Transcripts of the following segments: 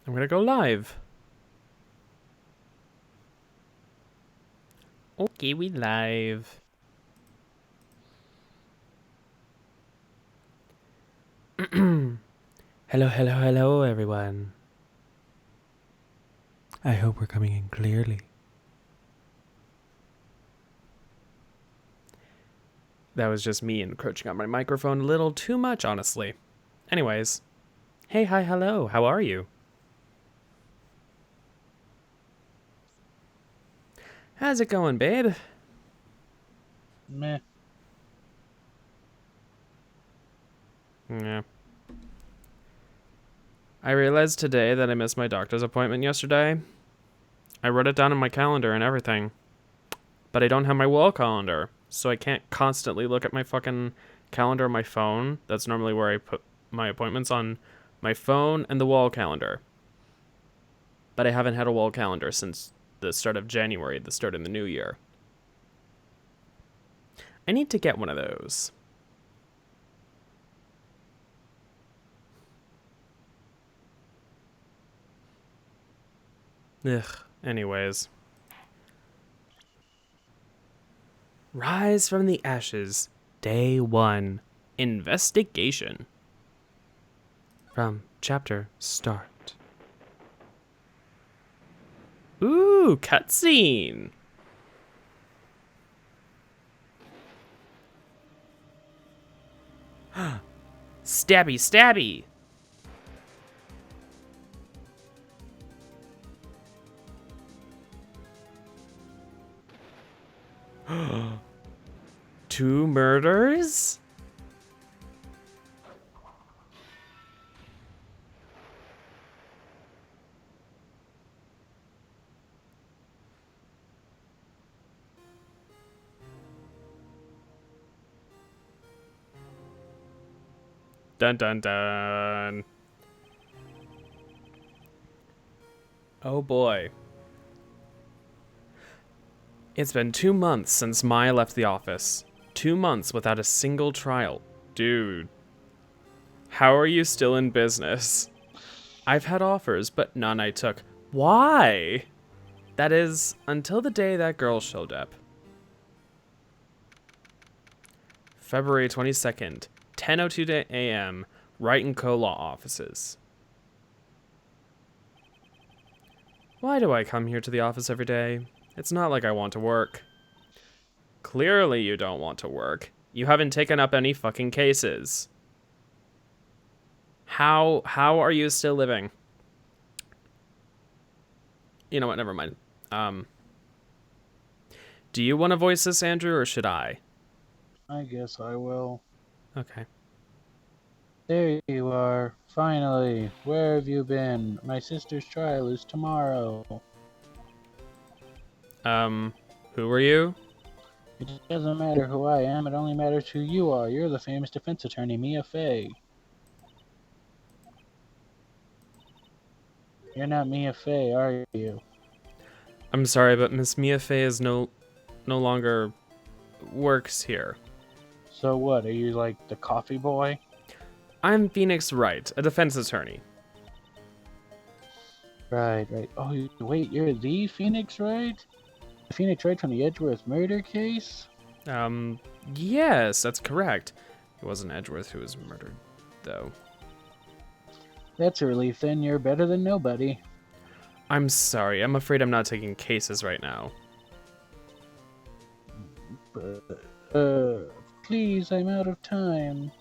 I'm gonna go live. Okay, we live. Hello, hello, hello, everyone. I hope we're coming in clearly. That was just me encroaching on my microphone a little too much, honestly. Anyways. Hey, hi, hello, how are you? How's it going, babe? Meh. Yeah. I realized today that I missed my doctor's appointment yesterday. I wrote it down in my calendar and everything. But I don't have my wall calendar, so I can't constantly look at my fucking calendar on my phone. That's normally where I put my appointments, on my phone and the wall calendar. But I haven't had a wall calendar since the start of January, the start of the new year. I need to get one of those. Ugh, anyways. Rise from the Ashes, Day 1. Investigation. From chapter start. Ooh, cutscene. Stabby, stabby. Two murders? Dun dun dun. Oh boy. It's been 2 months since Maya left the office. 2 months without a single trial. Dude. How are you still in business? I've had offers, but none I took. Why? That is, until the day that girl showed up. February 22nd, 10:02 a.m., Wright & Co. Law Offices. Why do I come here to the office every day? It's not like I want to work. Clearly you don't want to work. You haven't taken up any fucking cases. How are you still living? You know what, never mind. Do you want to voice this, Andrew, or should I? I guess I will. Okay. There you are. Finally. Where have you been? My sister's trial is tomorrow. Who are you? It doesn't matter who I am, it only matters who you are. You're the famous defense attorney, Mia Fey. You're not Mia Fey, are you? I'm sorry, but Miss Mia Fey is no longer works here. So what, are you like the coffee boy? I'm Phoenix Wright, a defense attorney. Right. Oh, wait, you're the Phoenix Wright? The Phoenix Wright from the Edgeworth murder case? Yes, that's correct. It wasn't Edgeworth who was murdered, though. That's a relief then, you're better than nobody. I'm sorry, I'm afraid I'm not taking cases right now. Please, I'm out of time.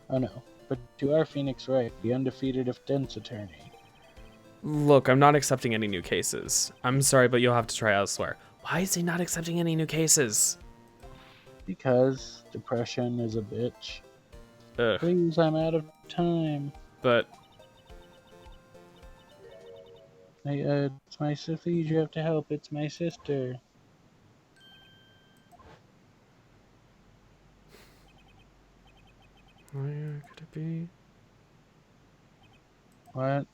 Oh no, but you are Phoenix Wright, the undefeated defense attorney. Look, I'm not accepting any new cases. I'm sorry, but you'll have to try elsewhere. Why is he not accepting any new cases? Because depression is a bitch. Ugh, Please, I'm out of time. but It's my please, you have to help. It's my sister. where could it be? What?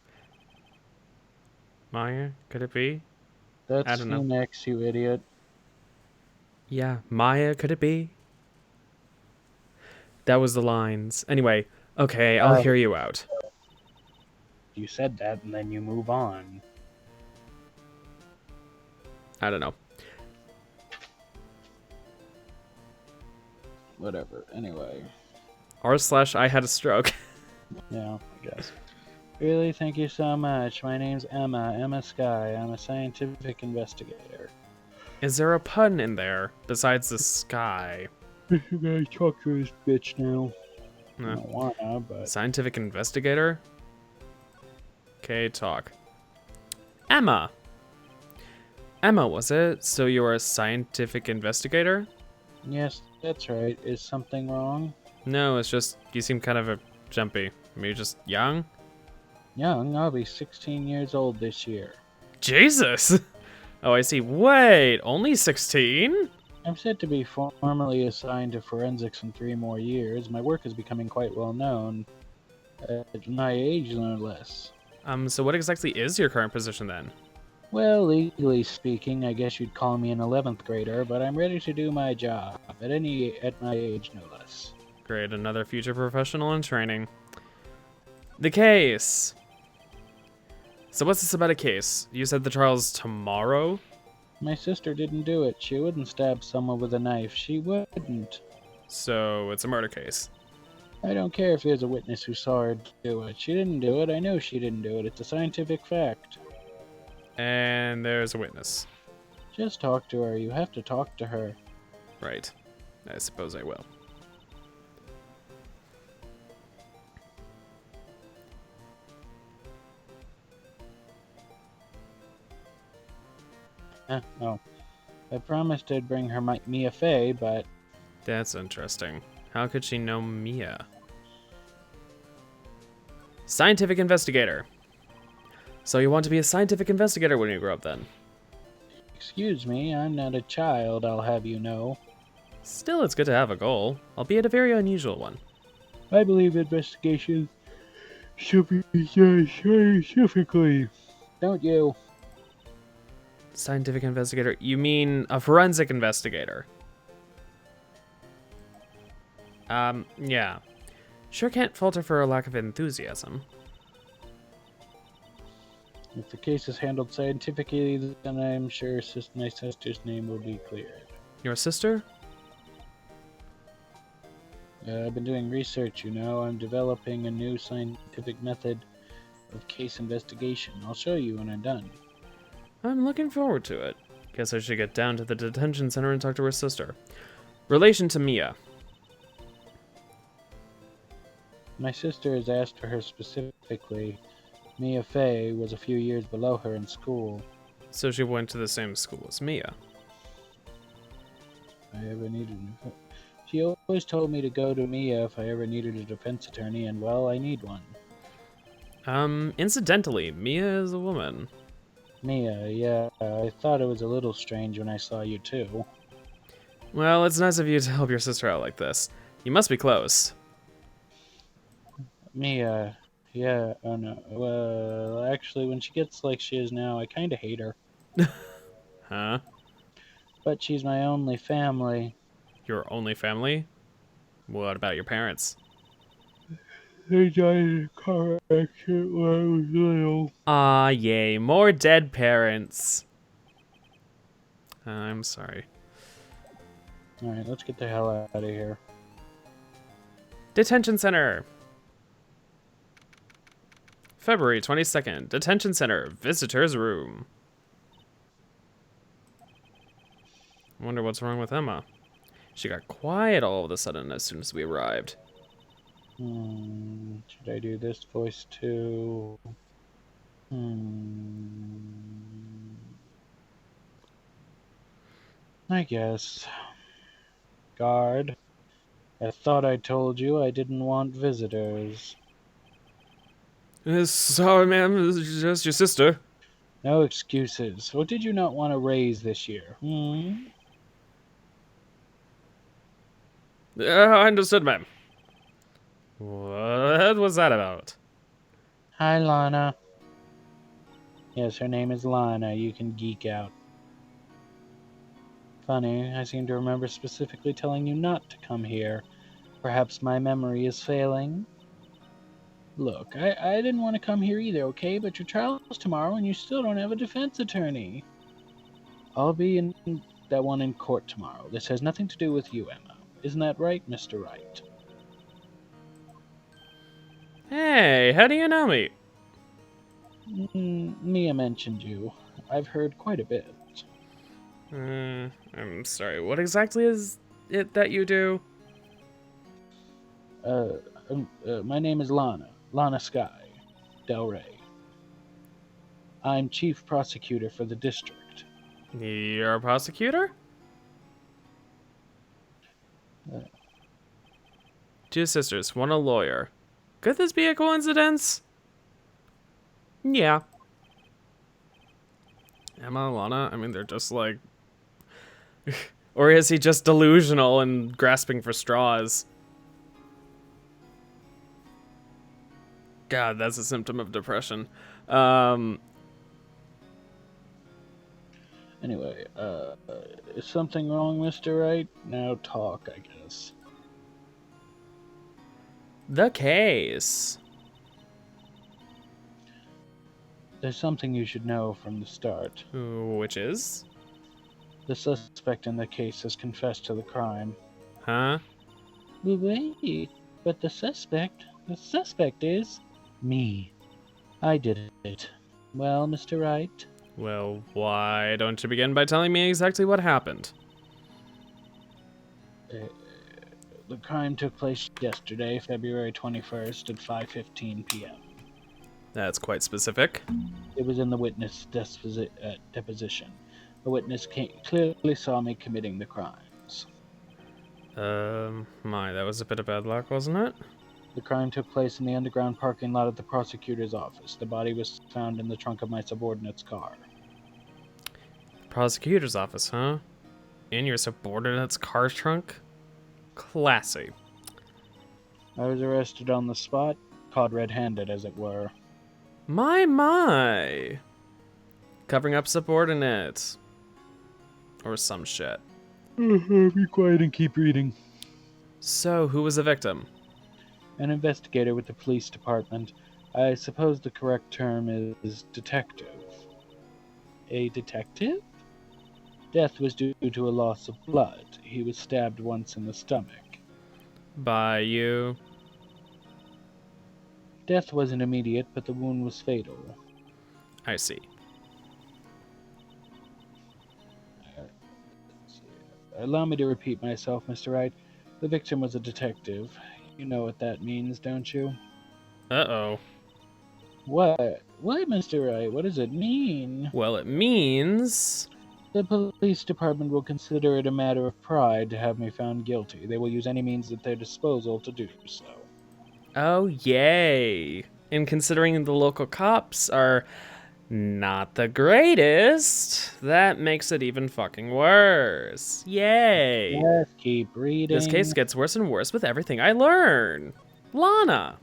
Maya, could it be? I That's don't know. Phoenix, you idiot. Yeah, Maya, could it be? That was the lines. Anyway, okay, I'll Uh, hear you out. you said that and then you move on. I don't know. Whatever. Anyway. r/I had a stroke. Yeah, I guess. Really, thank you so much. My name's Emma Sky. I'm a scientific investigator. Is there a pun in there besides the sky? You gotta talk to this bitch now. No. I don't wanna, but... Scientific investigator? Okay, talk. Emma! Emma, was it? So you're a scientific investigator? Yes, that's right. Is something wrong? No, it's just you seem kind of jumpy. I mean, you're just young? Young, I'll be 16 years old this year. Jesus! Oh, I see. Wait, only 16? I'm set to be formally assigned to forensics in 3 more years. My work is becoming quite well known. At my age, no less. So what exactly is your current position then? Well, legally speaking, I guess you'd call me an 11th grader, but I'm ready to do my job. At my age, no less. Great, another future professional in training. The case! So what's this about a case? You said the trial's tomorrow? My sister didn't do it. She wouldn't stab someone with a knife. She wouldn't. So it's a murder case. I don't care if there's a witness who saw her do it. She didn't do it. I know she didn't do it. It's a scientific fact. And there's a witness. Just talk to her. You have to talk to her. Right. I suppose I will. Oh. I promised I'd bring her Mia Fey, but... That's interesting. How could she know Mia? Scientific investigator. So you want to be a scientific investigator when you grow up then? Excuse me, I'm not a child, I'll have you know. Still, it's good to have a goal, albeit a very unusual one. I believe investigations should be done scientifically. Don't you? Scientific investigator? You mean a forensic investigator? Yeah. Sure can't falter for a lack of enthusiasm. If the case is handled scientifically, then I'm sure my sister's name will be cleared. Your sister? I've been doing research, you know. I'm developing a new scientific method of case investigation. I'll show you when I'm done. I'm looking forward to it. Guess I should get down to the detention center and talk to her sister. Relation to Mia. My sister has asked for her specifically. Mia Fey was a few years below her in school. So she went to the same school as Mia. If I ever needed... She always told me to go to Mia if I ever needed a defense attorney, and well, I need one. Incidentally, Mia is a woman. Mia, yeah, I thought it was a little strange when I saw you too. Well, it's nice of you to help your sister out like this. You must be close. Mia, yeah, oh no. Well, actually, when she gets like she is now, I kinda hate her. Huh? But she's my only family. Your only family? What about your parents? They died in a car accident when I was little. Ah, yay, more dead parents. I'm sorry. Alright, let's get the hell out of here. Detention Center! February 22nd, Detention Center, Visitor's Room. I wonder what's wrong with Emma. She got quiet all of a sudden as soon as we arrived. Should I do this voice too? I guess. Guard, I thought I told you I didn't want visitors. Sorry, ma'am, it's just your sister. No excuses. What did you not want to raise this year? I understood, ma'am. What was that about? Hi, Lana. Yes, her name is Lana. You can geek out. Funny, I seem to remember specifically telling you not to come here. Perhaps my memory is failing? Look, I didn't want to come here either, okay? But your trial's tomorrow and you still don't have a defense attorney. I'll be in that one in court tomorrow. This has nothing to do with you, Emma. Isn't that right, Mr. Wright? Hey, how do you know me? Mia mentioned you. I've heard quite a bit. I'm sorry, what exactly is it that you do? My name is Lana Sky, Del Rey. I'm chief prosecutor for the district. You're a prosecutor? Uh, Two sisters, one a lawyer. Could this be a coincidence? Yeah. Emma and Lana, I mean, they're just like... or is he just delusional and grasping for straws? God, that's a symptom of depression. Anyway, is something wrong, Mr. Wright? Now talk, I guess. The case. There's something you should know from the start. Which is? The suspect in the case has confessed to the crime. Huh? Wait, but the suspect is me. I did it. Well, Mr. Wright? Well, why don't you begin by telling me exactly what happened? The crime took place yesterday, February 21st at 5:15 p.m. That's quite specific. It was in the witness deposition. The witness clearly saw me committing the crimes. That was a bit of bad luck, wasn't it? The crime took place in the underground parking lot of the prosecutor's office. The body was found in the trunk of my subordinate's car. Prosecutor's office, huh? In your subordinate's car trunk? Classy. I was arrested on the spot, caught red-handed, as it were. My. Covering up subordinates. Or some shit. Be quiet and keep reading. So, who was the victim? An investigator with the police department. I suppose the correct term is detective. A detective? Death was due to a loss of blood. He was stabbed once in the stomach. By you? Death wasn't immediate, but the wound was fatal. I see. Allow me to repeat myself, Mr. Wright. The victim was a detective. You know what that means, don't you? Uh-oh. What? What, Mr. Wright? What does it mean? Well, it means... The police department will consider it a matter of pride to have me found guilty. They will use any means at their disposal to do so. Oh, yay. And considering the local cops are not the greatest, that makes it even fucking worse. Yay. Yes, keep reading. This case gets worse and worse with everything I learn. Lana.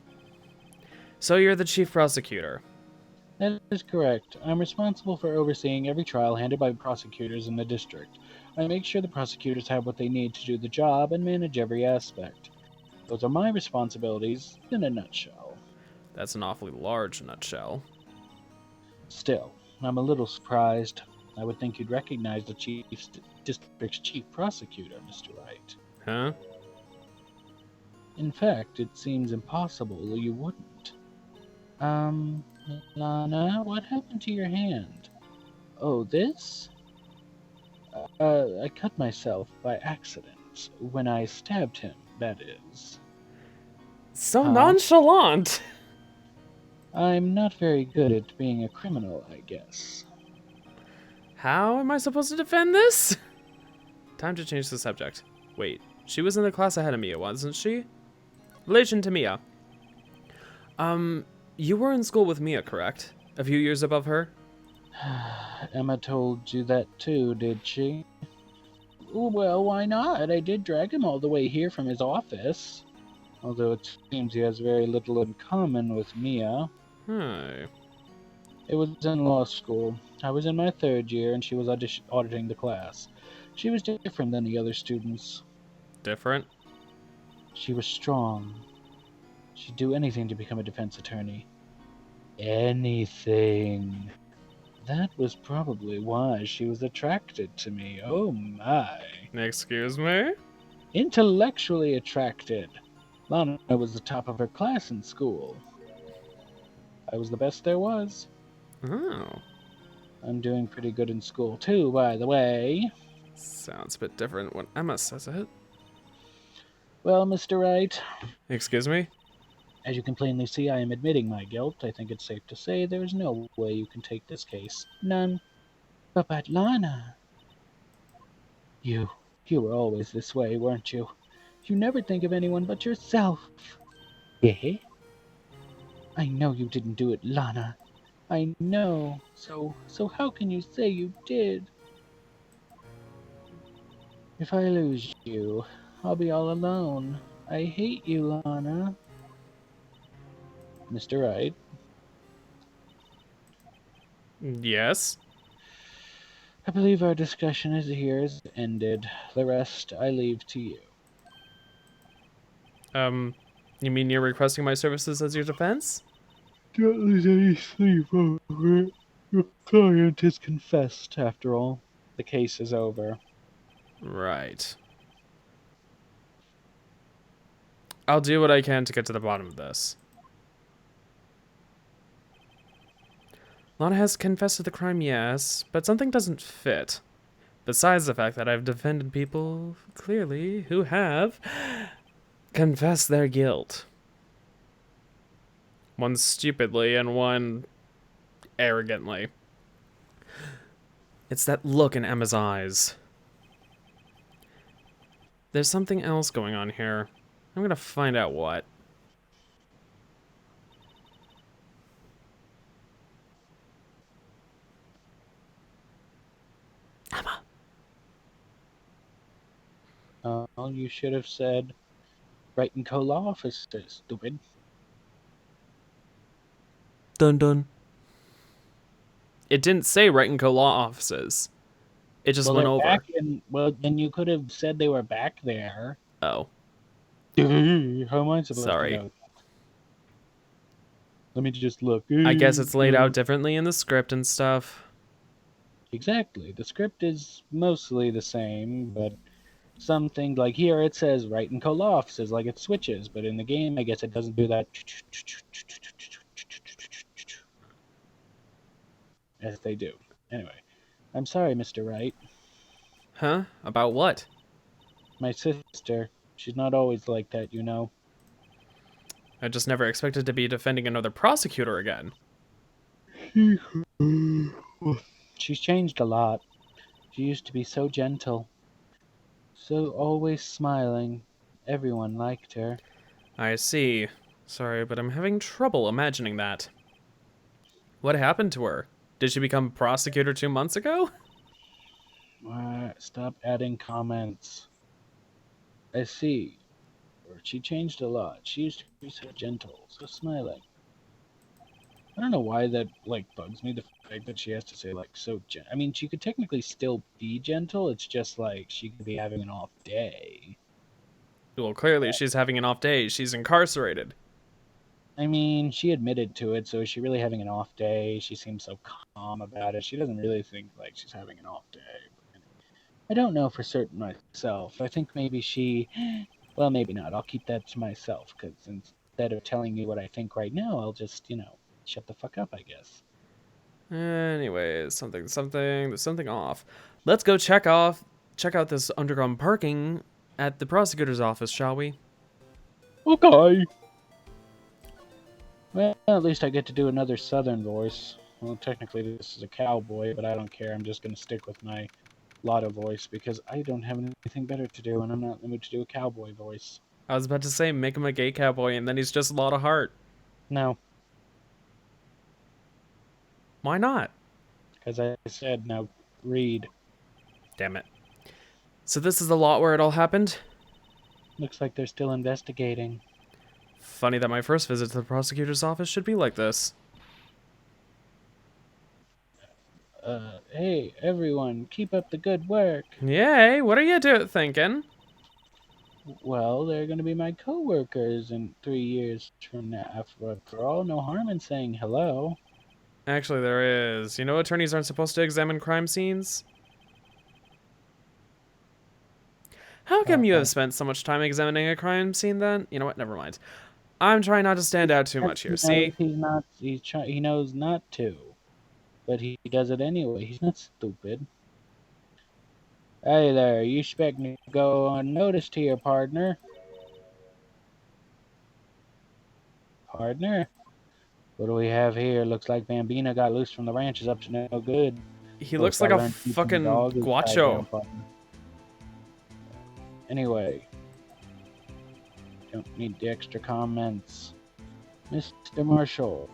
So you're the chief prosecutor. That is correct. I'm responsible for overseeing every trial handled by prosecutors in the district. I make sure the prosecutors have what they need to do the job and manage every aspect. Those are my responsibilities in a nutshell. That's an awfully large nutshell. Still, I'm a little surprised. I would think you'd recognize the district's chief prosecutor, Mr. Wright. Huh? In fact, it seems impossible you wouldn't. Lana, what happened to your hand? Oh, this? I cut myself by accident. When I stabbed him, that is. So nonchalant. I'm not very good at being a criminal, I guess. How am I supposed to defend this? Time to change the subject. Wait, she was in the class ahead of Mia, wasn't she? Relation to Mia. You were in school with Mia, correct? A few years above her? Emma told you that too, did she? Well, why not? I did drag him all the way here from his office. Although it seems he has very little in common with Mia. Hey. It was in law school. I was in my third year and she was auditing the class. She was different than the other students. Different? She was strong. She'd do anything to become a defense attorney. Anything. That was probably why she was attracted to me. Oh my. Excuse me? Intellectually attracted. Lana was the top of her class in school. I was the best there was. Oh. I'm doing pretty good in school too, by the way. Sounds a bit different when Emma says it. Well, Mr. Wright, Excuse me? as you can plainly see, I am admitting my guilt. I think it's safe to say there is no way you can take this case. None. But Lana, you were always this way, weren't you? You never think of anyone but yourself. Yeah? I know you didn't do it, Lana. I know. So how can you say you did? If I lose you, I'll be all alone. I hate you, Lana. Mr. Wright, Yes? I believe our discussion is ended. The rest I leave to you. You mean you're requesting my services as your defense? Don't lose any sleep over it. Your client has confessed, after all. The case is over. Right. I'll do what I can to get to the bottom of this. Lana has confessed to the crime, yes, but something doesn't fit. Besides the fact that I've defended people, clearly, who have confessed their guilt. One stupidly and one arrogantly. It's that look in Emma's eyes. There's something else going on here. I'm gonna find out what. Emma. Oh, you should have said Wright and Co. Law Office, stupid. Dun dun. It didn't say Wright and Co. law offices. It just went they're over. back in. Well, then you could have said they were back there. Oh, How am I supposed sorry. to know? Let me just look. I guess it's laid out differently in the script and stuff. Exactly. The script is mostly the same, but something like here it says Wright and Co. Law Offices, like it switches, but in the game, I guess it doesn't do that. As they do. Anyway, I'm sorry, Mr. Wright. Huh? About what? My sister. She's not always like that, you know. I just never expected to be defending another prosecutor again. She's changed a lot. She used to be so gentle, so always smiling. Everyone liked her. I see. Sorry, but I'm having trouble imagining that. What happened to her? Did she become a prosecutor 2 months ago? Stop adding comments. I see. She changed a lot. She used to be so gentle, so smiling. I don't know why that bugs me. The fact that she has to say so gentle. I mean, she could technically still be gentle. It's just she could be having an off day. Well, clearly she's having an off day. She's incarcerated. I mean, she admitted to it, so is she really having an off day? She seems so calm about it. She doesn't really think she's having an off day. I don't know for certain myself. I think maybe she... Well, maybe not. I'll keep that to myself, because instead of telling you what I think right now, I'll just, shut the fuck up, I guess. Anyways, there's something off. Let's go check out this underground parking at the prosecutor's office, shall we? Okay. Well, at least I get to do another southern voice. Well, technically this is a cowboy, but I don't care. I'm just going to stick with my Lotto voice because I don't have anything better to do, and I'm not in the mood to do a cowboy voice. I was about to say, make him a gay cowboy, and then he's just a lot of heart. No. Why not? Because I said, now read. Damn it. So this is the lot where it all happened? Looks like they're still investigating. Funny that my first visit to the prosecutor's office should be like this. Hey, everyone, keep up the good work. Yay, what are you thinking? Well, they're going to be my coworkers in 3 years from now. After all, no harm in saying hello. Actually, there is. You know attorneys aren't supposed to examine crime scenes? How come you have Uh, spent so much time examining a crime scene then? You know what? Never mind. I'm trying not to stand out too much here, he knows see? he's not. He knows not to, but he does it anyway. He's not stupid. Hey there, you expect me to go unnoticed here, partner? Partner? What do we have here? Looks like Bambina got loose from the ranch. Is up to no good. He Look, looks I like a learned to keep them fucking dog is tied down, guacho. partner. Anyway, don't need the extra comments. Mr. Marshall.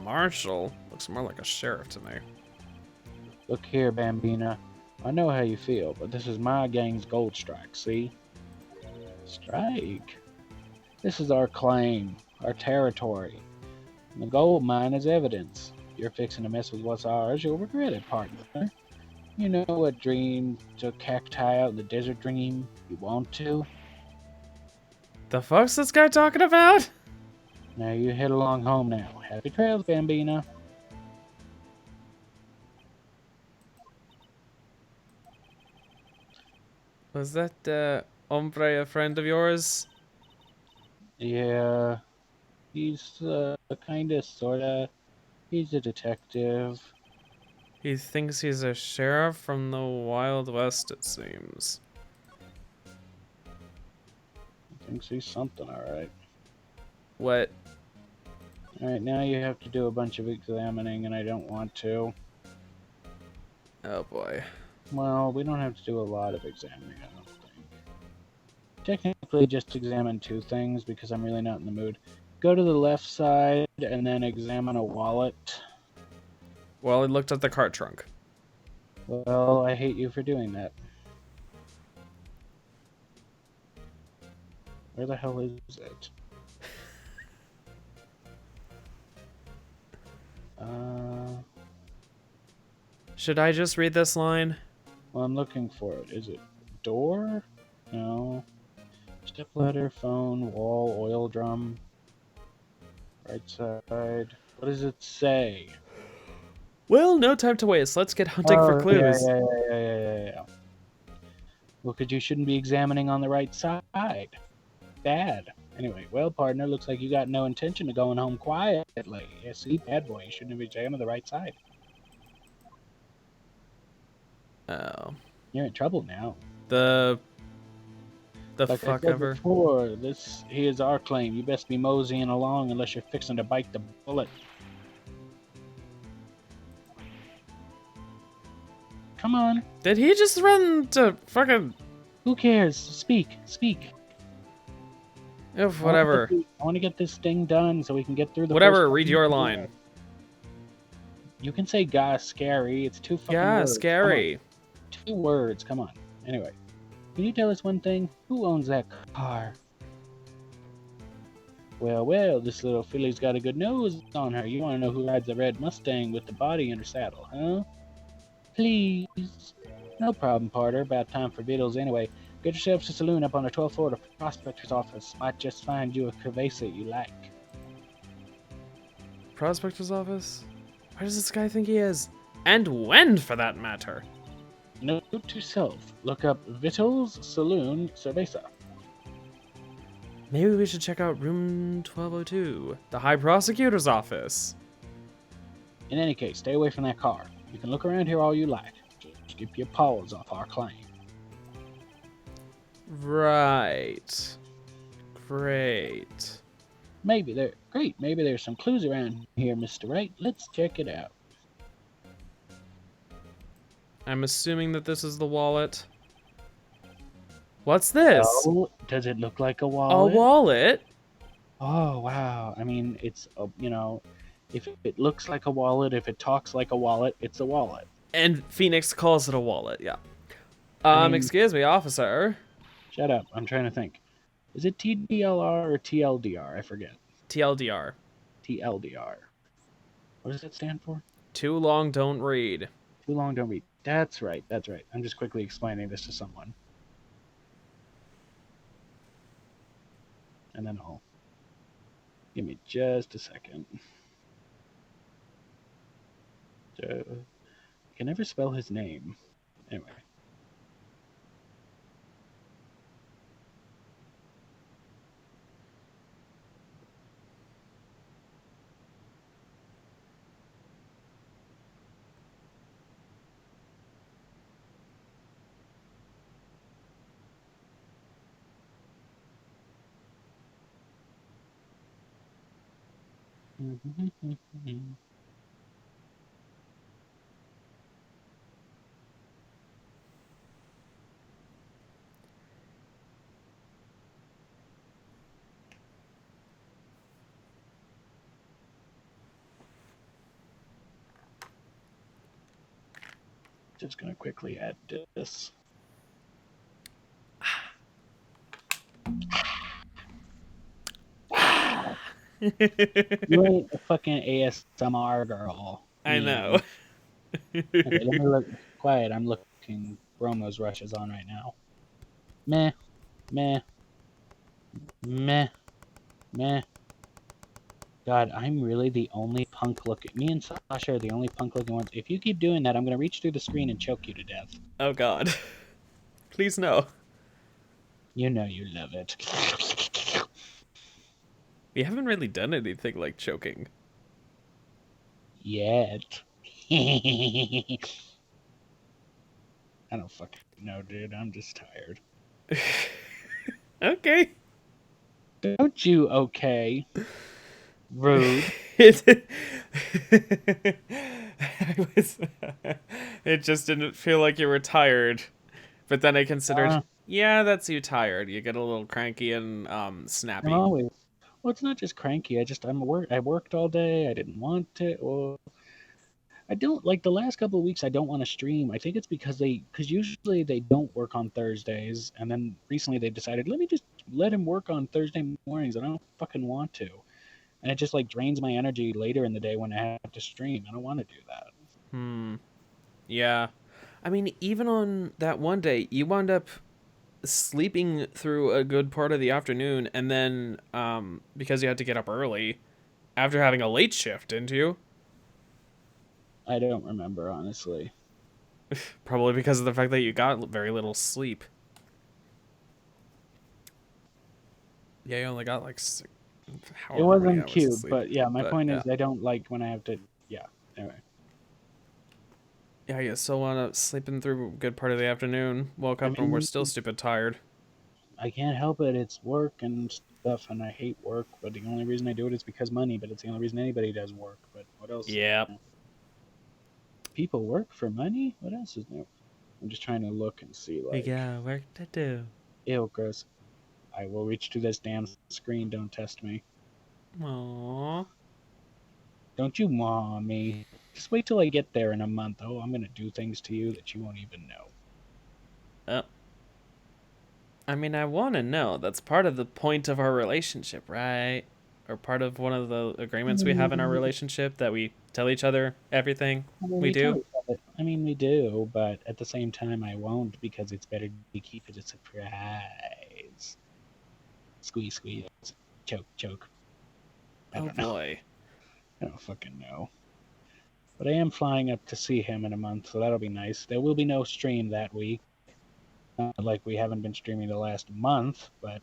Marshall? Looks more like a sheriff to me. Look here, Bambina. I know how you feel, but this is my gang's gold strike, see? Strike? This is our claim, our territory. And the gold mine is evidence. If you're fixing to mess with what's ours, you'll regret it, partner. You know what dream took cacti out in the desert dream? You want to? The fuck's this guy talking about? Now you head along home now. Happy trails, Bambina. Was that, hombre a friend of yours? Yeah, he's kinda, sorta. He's a detective. He thinks he's a sheriff from the Wild West, it seems. Thinks he's something, alright. What? Alright, now you have to do a bunch of examining, and I don't want to. Oh boy. Well, we don't have to do a lot of examining, I don't think. Technically, just examine two things, because I'm really not in the mood. Go to the left side, and then examine a wallet. Well, he looked at the cart trunk. Well, I hate you for doing that. Where the hell is it? Should I just read this line? Well, I'm looking for it. Is it door? No. Step ladder, phone, wall, oil drum. Right side. What does it say? Well, no time to waste. Let's get hunting for clues. Yeah. Well, because you shouldn't be examining on the right side. Bad. Anyway, well, partner, looks like you got no intention of going home quietly. Yeah, see, bad boy, you shouldn't have examined the right side. Oh. You're in trouble now. The Like fuck I said ever. before, this here's our claim. You best be moseying along unless you're fixing to bite the bullet. Come on. Did he just run to fucking... Who cares? Speak. Oof, whatever. I want to get this thing done so we can get through the Whatever, first read your line. You can say "guy scary." It's two fucking Yeah, words. scary. 2 words. Come on. Anyway, can you tell us one thing? Who owns that car? Well, this little filly's got a good nose on her. You want to know who rides the red Mustang with the body in her saddle, huh? Please. No problem, partner. About time for victuals anyway. Get yourself to the saloon up on the 12th floor of the prospector's office. Might just find you a crevasse you like. Prospector's office? Where does this guy think he is? And when, for that matter? Note to self. Look up Victuals Saloon Cerveza. Maybe we should check out room 1202, the High Prosecutor's office. In any case, stay away from that car. You can look around here all you like. Just keep your paws off our claim. Right. Great. Maybe there's some clues around here, Mr. Wright. Let's check it out. I'm assuming that this is the wallet. What's this? Oh, does it look like a wallet? A wallet? Oh, wow. I mean, it's, if it looks like a wallet, if it talks like a wallet, it's a wallet. And Phoenix calls it a wallet, yeah. I mean- Excuse me, officer. Shut up. I'm trying to think. Is it TDLR or TLDR? I forget. TLDR. TLDR. What does that stand for? Too long, don't read. Too long, don't read. That's right. I'm just quickly explaining this to someone. And then I'll... Give me just a second. I can never spell his name. Anyway. Just gonna quickly add this. You ain't a fucking ASMR girl. I know. Okay, let me look quiet. I'm looking. Bromo's Rush is on right now. Meh, meh, meh, meh. God, I'm really the only punk looking. Me and Sasha are the only punk looking ones. If you keep doing that, I'm gonna reach through the screen and choke you to death. Oh God. Please no. You know you love it. We haven't really done anything like choking. Yet. I don't fucking know, dude. I'm just tired. Okay. Don't you okay? Rude. It just didn't feel like you were tired. But then I considered, yeah, that's you tired. You get a little cranky and snappy. I'm always. Well, it's not just cranky. I worked all day. I didn't want to. Well, I don't like the last couple of weeks. I don't want to stream. I think it's because usually they don't work on Thursdays, and then recently they decided let me just let him work on Thursday mornings. And I don't fucking want to, and it just like drains my energy later in the day when I have to stream. I don't want to do that. Yeah. I mean, even on that one day, you wound up sleeping through a good part of the afternoon, and then because you had to get up early after having a late shift, didn't you? I don't remember, honestly. Probably because of the fact that you got very little sleep. Yeah, you only got like It wasn't cute, but yeah, my point is I don't like when I have to. Yeah. Anyway. Yeah, you still wound up sleeping through a good part of the afternoon. Woke up and we're still stupid tired. I can't help it. It's work and stuff, and I hate work. But the only reason I do it is because money. But it's the only reason anybody does work. But what else? Yeah. People work for money. What else is new? I'm just trying to look and see. Like, we got work to do. Ew, gross. I will reach to this damn screen. Don't test me. Aww. Don't you maw me. Just wait till I get there in a month. Oh, I'm gonna do things to you that you won't even know. Oh. I mean, I want to know. That's part of the point of our relationship, right? Or part of one of the agreements we have in our relationship that we tell each other everything we do. I mean, we do, but at the same time, I won't because it's better to keep it a surprise. Squeeze, squeeze. Choke, choke. I don't know. Boy. I don't fucking know. But I am flying up to see him in a month, so that'll be nice. There will be no stream that week. Not like we haven't been streaming the last month, but...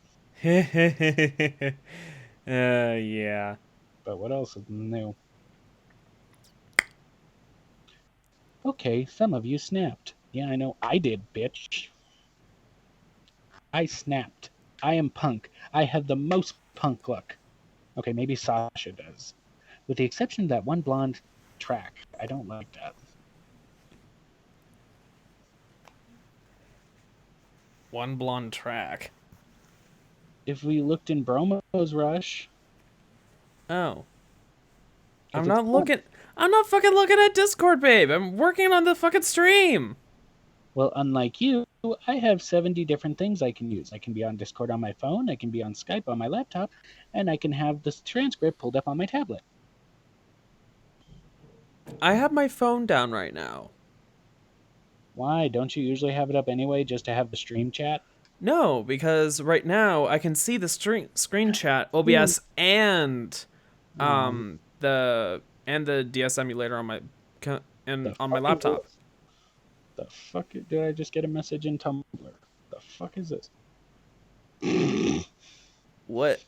yeah. But what else is new? Okay, some of you snapped. Yeah, I know I did, bitch. I snapped. I am punk. I have the most punk look. Okay, maybe Sasha does. With the exception of that one blonde track. I don't like that. One blonde track. If we looked in Bromo's Rush... Oh. I'm not fucking looking at Discord, babe. I'm working on the fucking stream. Well, unlike you, I have 70 different things I can use. I can be on Discord on my phone, I can be on Skype on my laptop, and I can have this transcript pulled up on my tablet. I have my phone down right now. Why? Don't you usually have it up anyway just to have the stream chat? No, because right now I can see the screen chat, Hmm. OBS, and Oh, the DS emulator on my the and on my fuck is laptop. this? The fuck did I just get a message in Tumblr? The fuck is this? What?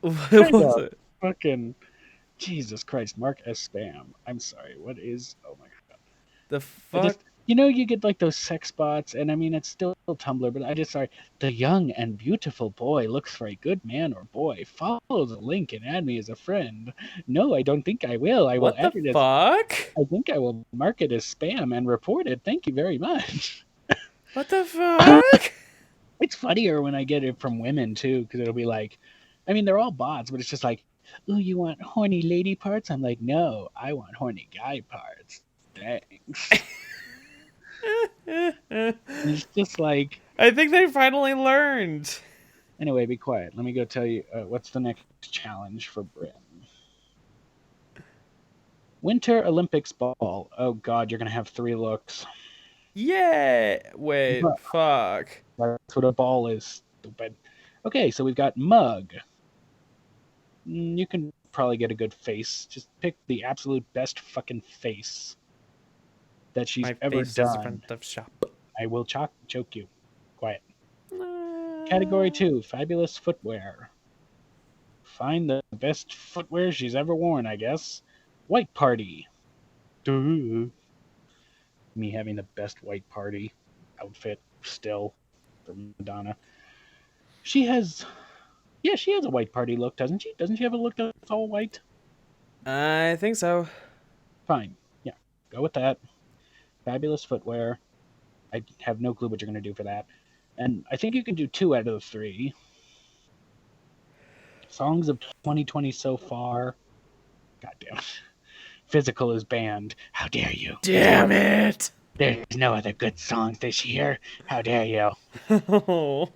What Kind was of it? fucking Jesus Christ, Mark as spam. I'm sorry. What is? Oh my god. The I fuck? just, you get like those sex bots, and I mean, it's still Tumblr, but I just, sorry. The young and beautiful boy looks for a good man or boy. Follow the link and add me as a friend. No, I don't think I will. I will What the add it as, fuck? I think I will mark it as spam and report it. Thank you very much. What the fuck? It's funnier when I get it from women too, because it'll be like, I mean, they're all bots, but it's just like, oh, you want horny lady parts? I'm like, no, I want horny guy parts. Thanks. And it's just like, I think they finally learned. anyway, be quiet. Let me go tell you what's the next challenge for Bryn. Winter Olympics ball. Oh God, you're gonna have 3 looks. Yeah. Wait. Fuck. That's what a ball is. Stupid. Okay, so we've got mug. You can probably get a good face. Just pick the absolute best fucking face that she's My ever face is done. front of shop. I will choke you. Quiet. Category 2, fabulous footwear. Find the best footwear she's ever worn, I guess. White party. Duh. Me having the best white party outfit still for Madonna. She has, yeah, she has a white party look, doesn't she? Doesn't she have a look that's all white? I think so. Fine. Yeah, go with that. Fabulous footwear. I have no clue what you're going to do for that. And I think you can do 2 out of the 3. Songs of 2020 so far. God damn it. Physical is banned. How dare you? Damn it! There's no other good songs this year. How dare you? Well,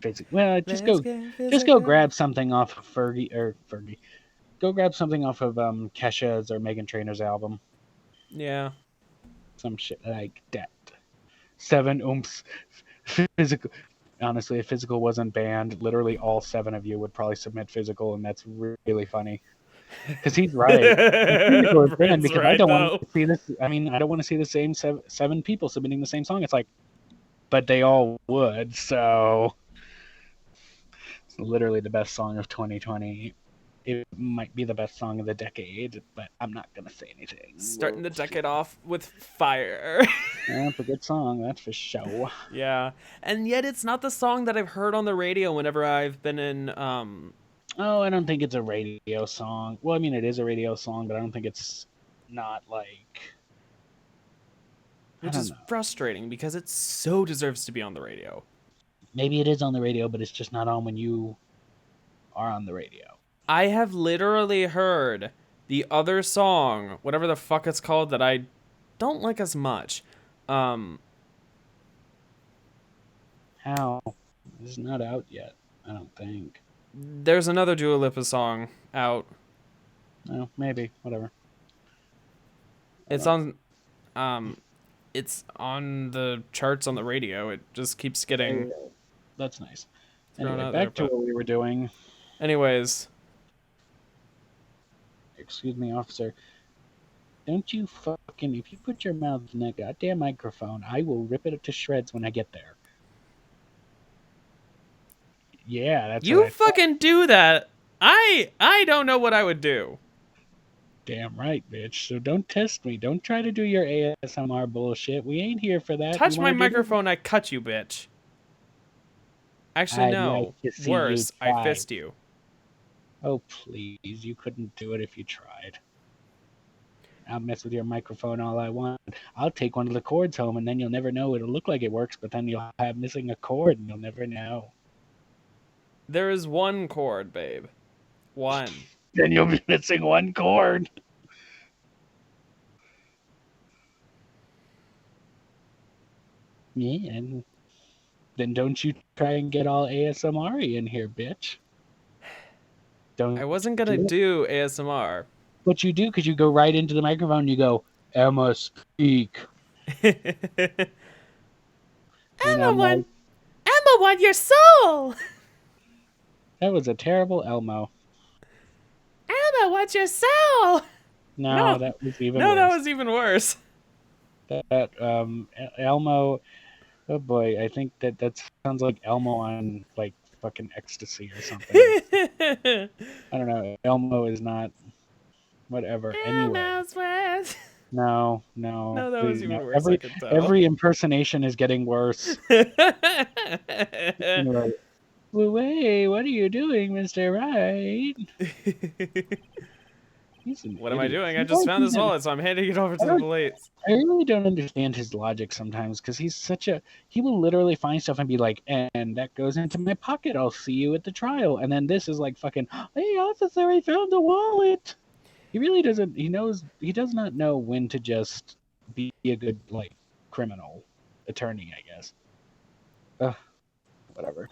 Let's get just go physical. grab something off of Fergie. Go grab something off of Kesha's or Megan Trainor's album. Yeah. Some shit like that. 7 oomph. Physical. Honestly, if physical wasn't banned, literally all 7 of you would probably submit physical, and that's really funny. Because he's right. If physical is banned, Brent's because I right don't want though. to see this. I mean, I don't want to see the same 7 people submitting the same song. It's like, but they all would. So it's literally the best song of 2020. It might be the best song of the decade, but I'm not gonna say anything. Starting the decade off with fire. It's a good song, that's for sure. Yeah. And yet it's not the song that I've heard on the radio whenever I've been in Oh, I don't think it's a radio song. Well, I mean, it is a radio song, but I don't think it's not like. I which don't is know. frustrating because it so deserves to be on the radio. Maybe it is on the radio, but it's just not on when you are on the radio. I have literally heard the other song, whatever the fuck it's called, that I don't like as much. How? It's not out yet, I don't think. There's another Dua Lipa song out. No, maybe. Whatever. It's on it's on the charts on the radio. It just keeps getting That's nice. thrown Anyway, out there. back to But what we were doing. anyways, Excuse me, officer. Don't you fucking. If you put your mouth in that goddamn microphone, I will rip it to shreds when I get there. Yeah, that's what you I thought. fucking do that. I don't know what I would do. Damn right, bitch. So don't test me. Don't try to do your ASMR bullshit. We ain't here for that. Touch You my want to do this? microphone, I cut you, bitch. Actually, I'd like no. to see Worse, you I try. fist you. Oh, please. You couldn't do it if you tried. I'll mess with your microphone all I want. I'll take one of the cords home, and then you'll never know. It'll look like it works, but then you'll have missing a cord, and you'll never know. There is one chord, babe. One. Then you'll be missing one cord. Yeah, and then don't you try and get all ASMR in here, bitch. Don't I wasn't gonna do ASMR. what you do, because you go right into the microphone and you go, Emma, speak. And I'm like, Emma want your soul. that was a terrible Elmo. Emma wants your soul. No, No, that was even no, that worse. was even worse. That Elmo. Oh boy, I think that sounds like Elmo on like fucking ecstasy or something. I don't know. Elmo is not whatever. Anyway, Emma's wet. no, no, No, that was no. even worse. I Every could tell. every impersonation is getting worse. Anyway, well, wait, what are you doing, Mr. Wright? He's an What am I idiot. doing? I just found this wallet, so I'm handing it over to the police. I really don't understand his logic sometimes because he will literally find stuff and be like, and that goes into my pocket. I'll see you at the trial. And then this is like fucking, hey officer, I found the wallet. He really doesn't. He does not know when to just be a good like criminal attorney, I guess. Ugh, whatever.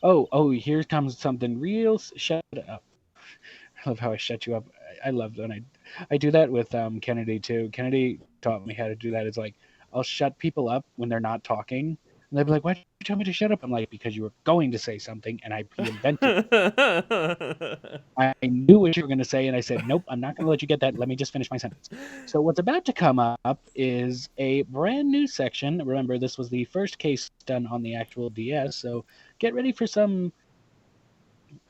Oh, here comes something real. Shut up. I love how I shut you up. I love when I do that with Kennedy too. Kennedy taught me how to do that. It's like I'll shut people up when they're not talking, and they'll be like, "Why did you tell me to shut up?" I'm like, "Because you were going to say something, and I prevented. I knew what you were going to say, and I said, nope, I'm not going to let you get that. Let me just finish my sentence." So what's about to come up is a brand new section. Remember, this was the first case done on the actual DS, so get ready for some.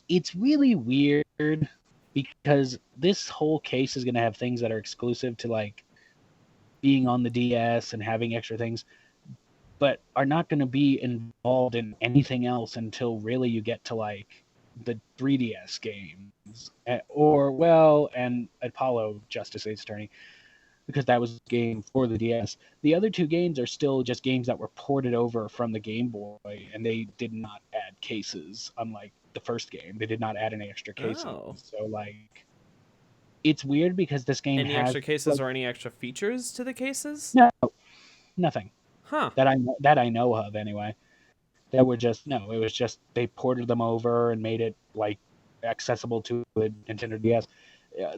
It's really weird because this whole case is going to have things that are exclusive to like being on the DS and having extra things, but are not going to be involved in anything else until really you get to like the 3DS games, and Apollo Justice Ace Attorney, because that was a game for the DS. The other two games are still just games that were ported over from the Game Boy, and they did not add cases, unlike the first game. They did not add any extra cases. Oh. So, like, it's weird because this game Any has extra cases or any extra features to the cases? no, nothing Huh. that I know of anyway. That were just no, it was just they ported them over and made it like accessible to a Nintendo DS.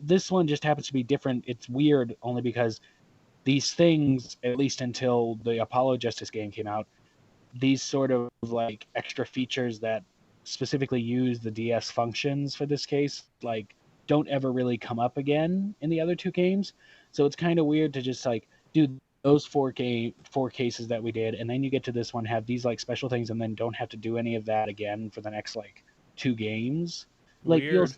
This one just happens to be different. It's weird only because these things, at least until the Apollo Justice game came out, these sort of like extra features that specifically use the DS functions for this case, like don't ever really come up again in the other two games. So it's kind of weird to just like do those four cases that we did, and then you get to this one, have these like special things, and then don't have to do any of that again for the next like two games. Like Weird.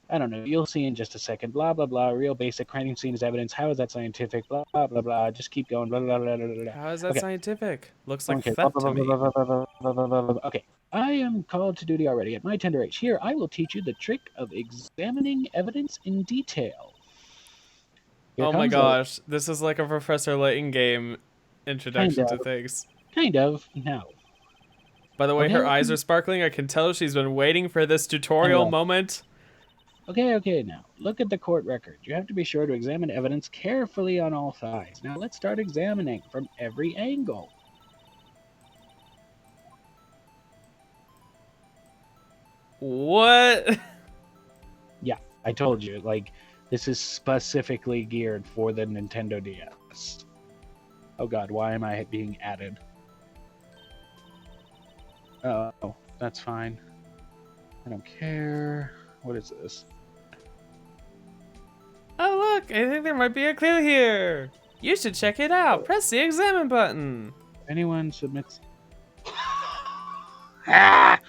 I don't know. You'll see in just a second. Blah blah blah. Real basic crime scene is evidence. How is that scientific? Blah blah blah blah. Just keep going. Blah blah blah blah blah. How is that Okay. scientific? Looks like Okay. Blah, theft blah, to blah, blah, me. blah, blah, blah, blah, blah, blah, blah. Okay. I am called to duty already at my tender age. Here, I will teach you the trick of examining evidence in detail. Here Oh my comes a gosh. This is like a Professor Layton game kind introduction of, to things. no. By the way, Okay. her eyes are sparkling. I can tell she's been waiting for this tutorial Anyway. moment. Okay, now, look at the court record. You have to be sure to examine evidence carefully on all sides. Now, let's start examining from every angle. What? Yeah, I told you, like, this is specifically geared for the Nintendo DS. Oh god, why am I being added? Oh, that's fine. I don't care. What is this? Oh look, I think there might be a clue here. You should check it out. Press the examine button. If anyone submits... Ah!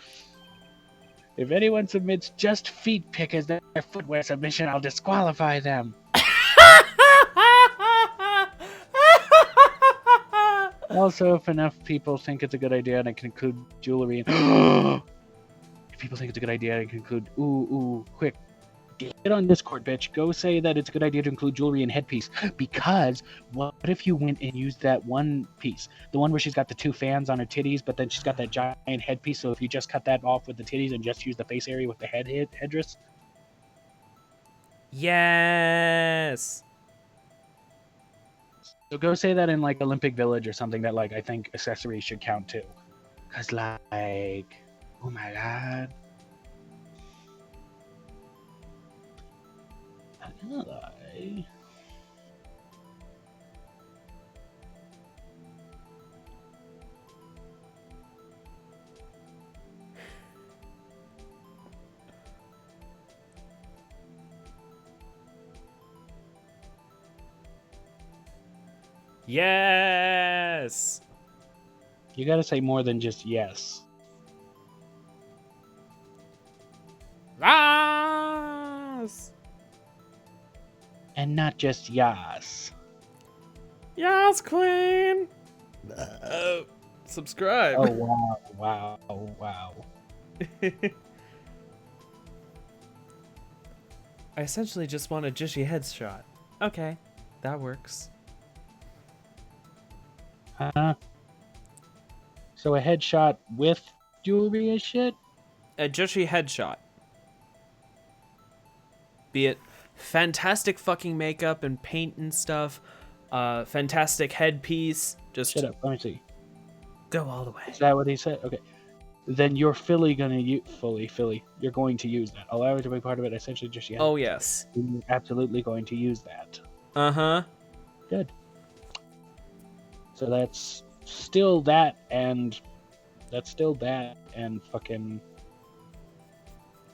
If anyone submits just feet pick as their footwear submission, I'll disqualify them. Also, if enough people think it's a good idea and I can include jewelry and... If people think it's a good idea and conclude, ooh, quick, get on Discord, bitch. Go say that it's a good idea to include jewelry and headpiece. Because what if you went and used that one piece? The one where she's got the two fans on her titties, but then she's got that giant headpiece. So if you just cut that off with the titties and just use the face area with the headdress. Yes. So go say that in like Olympic Village or something that like I think accessories should count too. Cause like, oh my god. Yes. You gotta say more than just yes. Yes. And not just yas. Yes, Queen. Subscribe. Oh, wow, wow, wow. I essentially just want a Jishy headshot. Okay, that works. So a headshot with jewelry and shit? A Jishy headshot. Be it fantastic fucking makeup and paint and stuff, fantastic headpiece, just Shut up, let me see. go all the way. Is that what he said? Okay. Then you're Philly gonna use Philly. You're going to use that. Allow it to be part of it. Essentially, just yeah. Oh yes. You're absolutely going to use that. Uh-huh. Good. So that's still that, and fucking.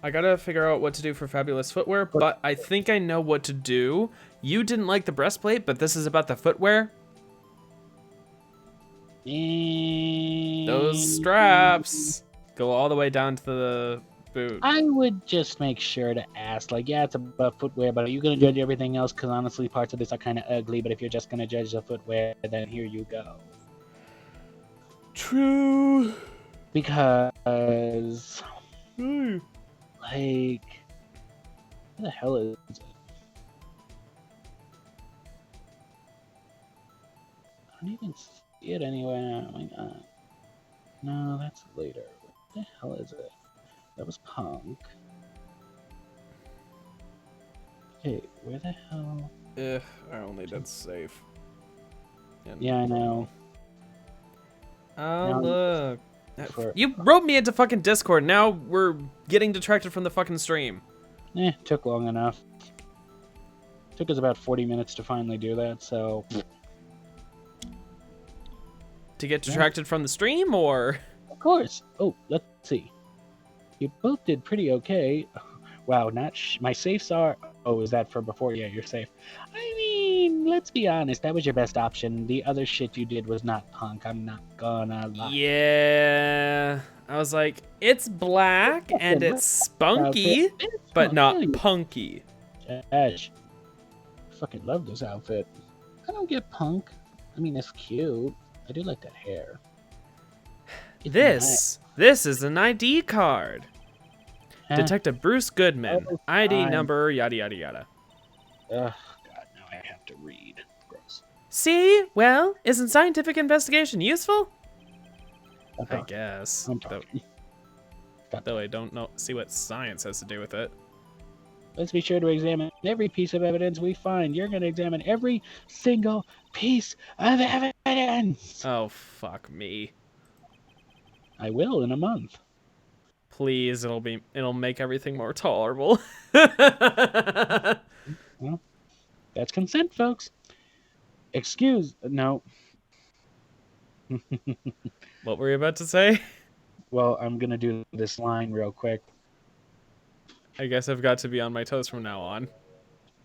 I gotta figure out what to do for fabulous footwear, but I think I know what to do. You didn't like the breastplate, but this is about the footwear. Those straps go all the way down to the boot. I would just make sure to ask, like, yeah, it's about footwear, but are you going to judge everything else? Because honestly, parts of this are kind of ugly, but if you're just going to judge the footwear, then here you go. True. Because, like, what the hell is it? I don't even see it anywhere. Oh my god. No, that's later. What the hell is it? That was Punk. Okay, where the hell? I only did safe. Yeah, I know. Oh, Now, look. for- You roped me into fucking Discord. Now we're getting detracted from the fucking stream. Took long enough. Took us about 40 minutes to finally do that, so... To get detracted from the stream, or? Of course! Oh, let's see. You both did pretty okay. Wow, not my safes are... Oh, is that for before? Yeah, you're safe. I mean, let's be honest, that was your best option. The other shit you did was not Punk, I'm not gonna lie. Yeah. I was like, it's black and it's spunky, but not punky. Ash. I fucking love this outfit. I don't get Punk. I mean, it's cute. I do like that hair. This is an ID card. Detective Bruce Goodman. ID number, yada, yada, yada. Ugh, God, now I have to read. Gross. See? Well, isn't scientific investigation useful? I guess. I'm talking. Though I don't know. See what science has to do with it. Let's be sure to examine every piece of evidence we find. You're going to examine every single piece of evidence. Oh, fuck me. I will in a month. Please, it'll make everything more tolerable. Well, that's consent, folks. No. What were you about to say? Well, I'm going to do this line real quick. I guess I've got to be on my toes from now on.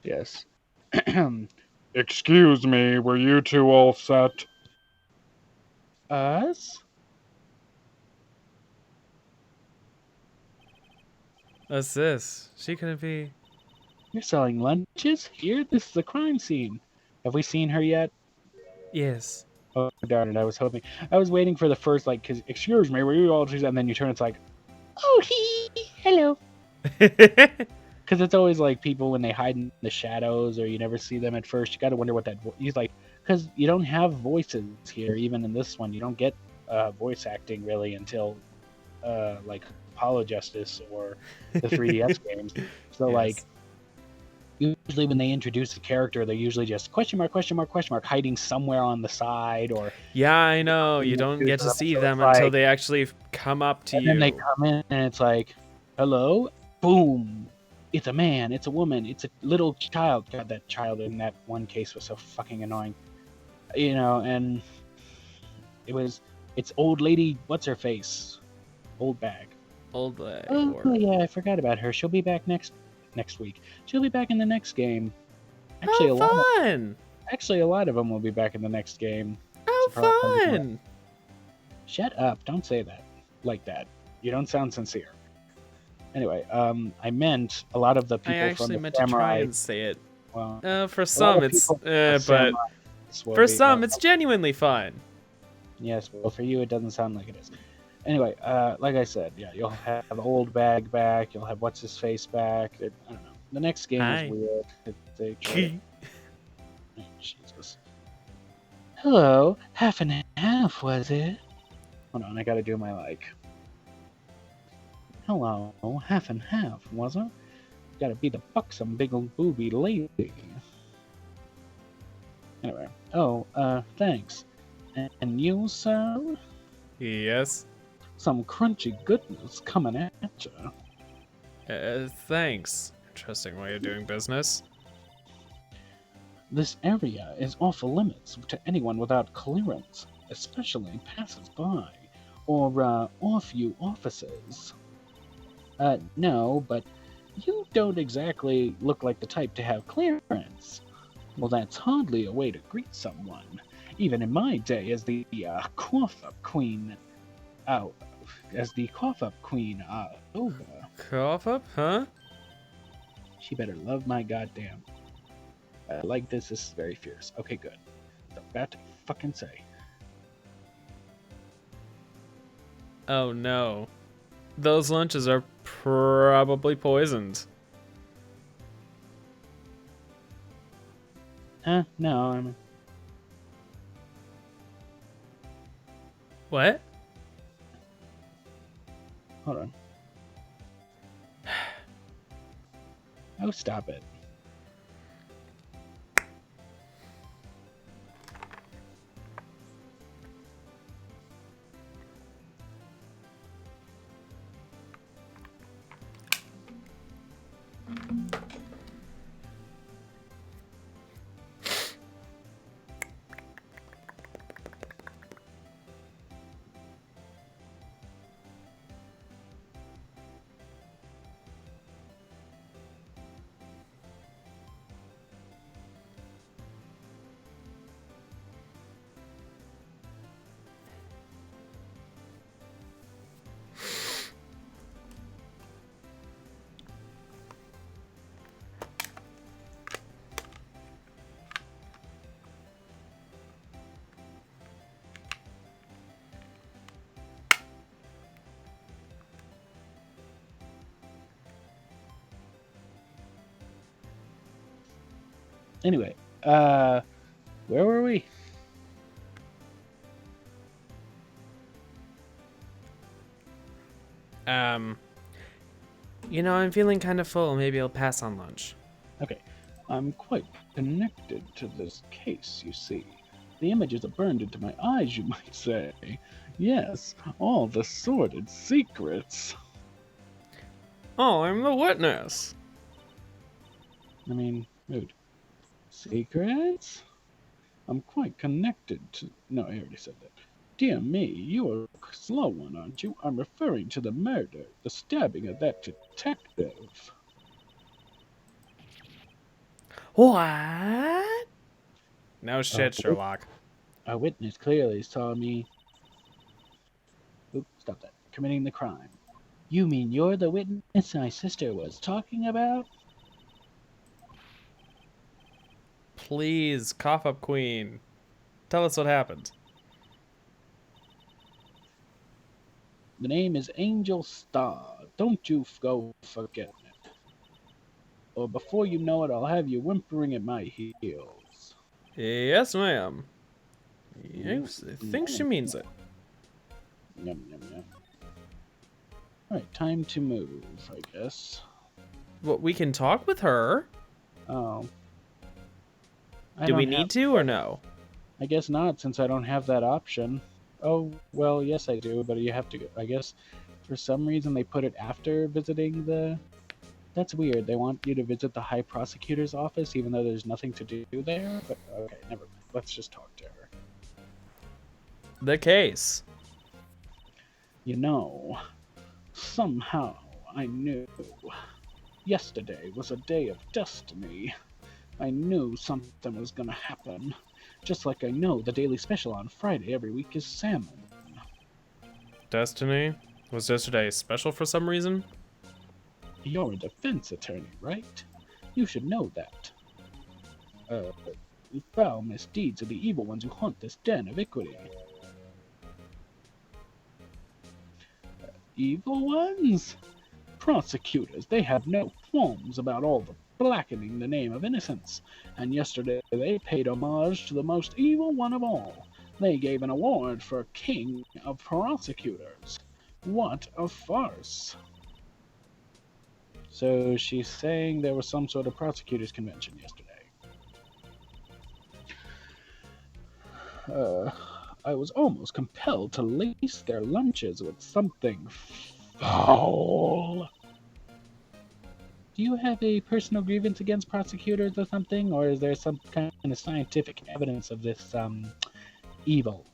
Yes. Excuse me, were you two all set? Us? What's this? She couldn't be... You're selling lunches? Here? This is a crime scene. Have we seen her yet? Yes. Oh, darn it, I was hoping. I was waiting for the first, like, cause, excuse me, were you all... And then you turn, it's like, oh, hello. Because it's always like people when they hide in the shadows or you never see them at first. You got to wonder what that he's like, because you don't have voices here. Even in this one, you don't get voice acting really until like Apollo Justice or the 3DS games. So yes. like usually when they introduce a character, they're usually just question mark, hiding somewhere on the side or. Yeah, I know. You don't get to see them until they actually come up to you. And then they come in and it's like, hello, boom. It's a man, it's a woman, it's a little child. God, that child in that one case was so fucking annoying. You know, and it's old lady, what's her face? Old bag. Old bag. Oh, yeah, I forgot about her. She'll be back next week. She'll be back in the next game. Actually, fun! Actually, a lot of them will be back in the next game. Oh, fun! Shut up! Don't say that like that. You don't sound sincere. Anyway, I meant a lot of the I people from actually the meant to try samurai. and say it. Well, For a lot some, of it's people from the but samurai will for be, some, well, it's genuinely fun. yes, well, for you, it doesn't sound like it is. Anyway, like I said, yeah, you'll have old bag back. You'll have what's his face back. I don't know. The next game is Hi. weird. They try to, Jesus. Hello, half and half, was it? Hold on, I gotta do my like. Hello, half and half, was it? Gotta be the buxom big old booby lady. Anyway, thanks. And you, sir? Yes. Some crunchy goodness coming at you. Thanks. Interesting way of doing business. This area is off limits to anyone without clearance, especially passers-by, or off-you officers. No, but you don't exactly look like the type to have clearance. Well, that's hardly a way to greet someone. Even in my day as the cough-up queen, over. Cough up, huh? She better love my goddamn. Like this is very fierce. Okay, good. I was about to fucking say. Oh no. Those lunches are probably poisoned. No, I'm. What? Hold on. Oh, stop it. Anyway, where were we? I'm feeling kind of full. Maybe I'll pass on lunch. Okay, I'm quite connected to this case, you see. The images are burned into my eyes, you might say. Yes, all the sordid secrets. Oh, I'm the witness. I mean, rude. Secrets? I'm quite connected to. No, I already said that. Dear me, you are a slow one, aren't you? I'm referring to the murder, the stabbing of that detective. What? No shit, Sherlock. A witness clearly saw me. Oop, stop that. Committing the crime. You mean you're the witness my sister was talking about? Please, cough up queen. Tell us what happened. The name is Angel Star. Don't you go forgetting it. Or before you know it, I'll have you whimpering at my heels. Yes, ma'am. I think she means it. Yum, yum, yum. Alright, time to move, I guess. Well, we can talk with her. Oh. Do we need to or no? I guess not, since I don't have that option. Oh, well, yes I do, but you have to, I guess, for some reason they put it after visiting the... That's weird. They want you to visit the High Prosecutor's office, even though there's nothing to do there? But, okay, never mind. Let's just talk to her. The case. You know, somehow I knew. Yesterday was a day of destiny. I knew something was gonna happen. Just like I know the daily special on Friday every week is salmon. Destiny? Was yesterday special for some reason? You're a defense attorney, right? You should know that. Uh, foul misdeeds are the evil ones who haunt this den of iniquity. Evil ones? Prosecutors, they have no qualms about all the blackening the name of innocence, and yesterday they paid homage to the most evil one of all. They gave an award for King of Prosecutors. What a farce. So she's saying there was some sort of prosecutors convention yesterday. I was almost compelled to lace their lunches with something foul. Do you have a personal grievance against prosecutors or something, or is there some kind of scientific evidence of this, evil?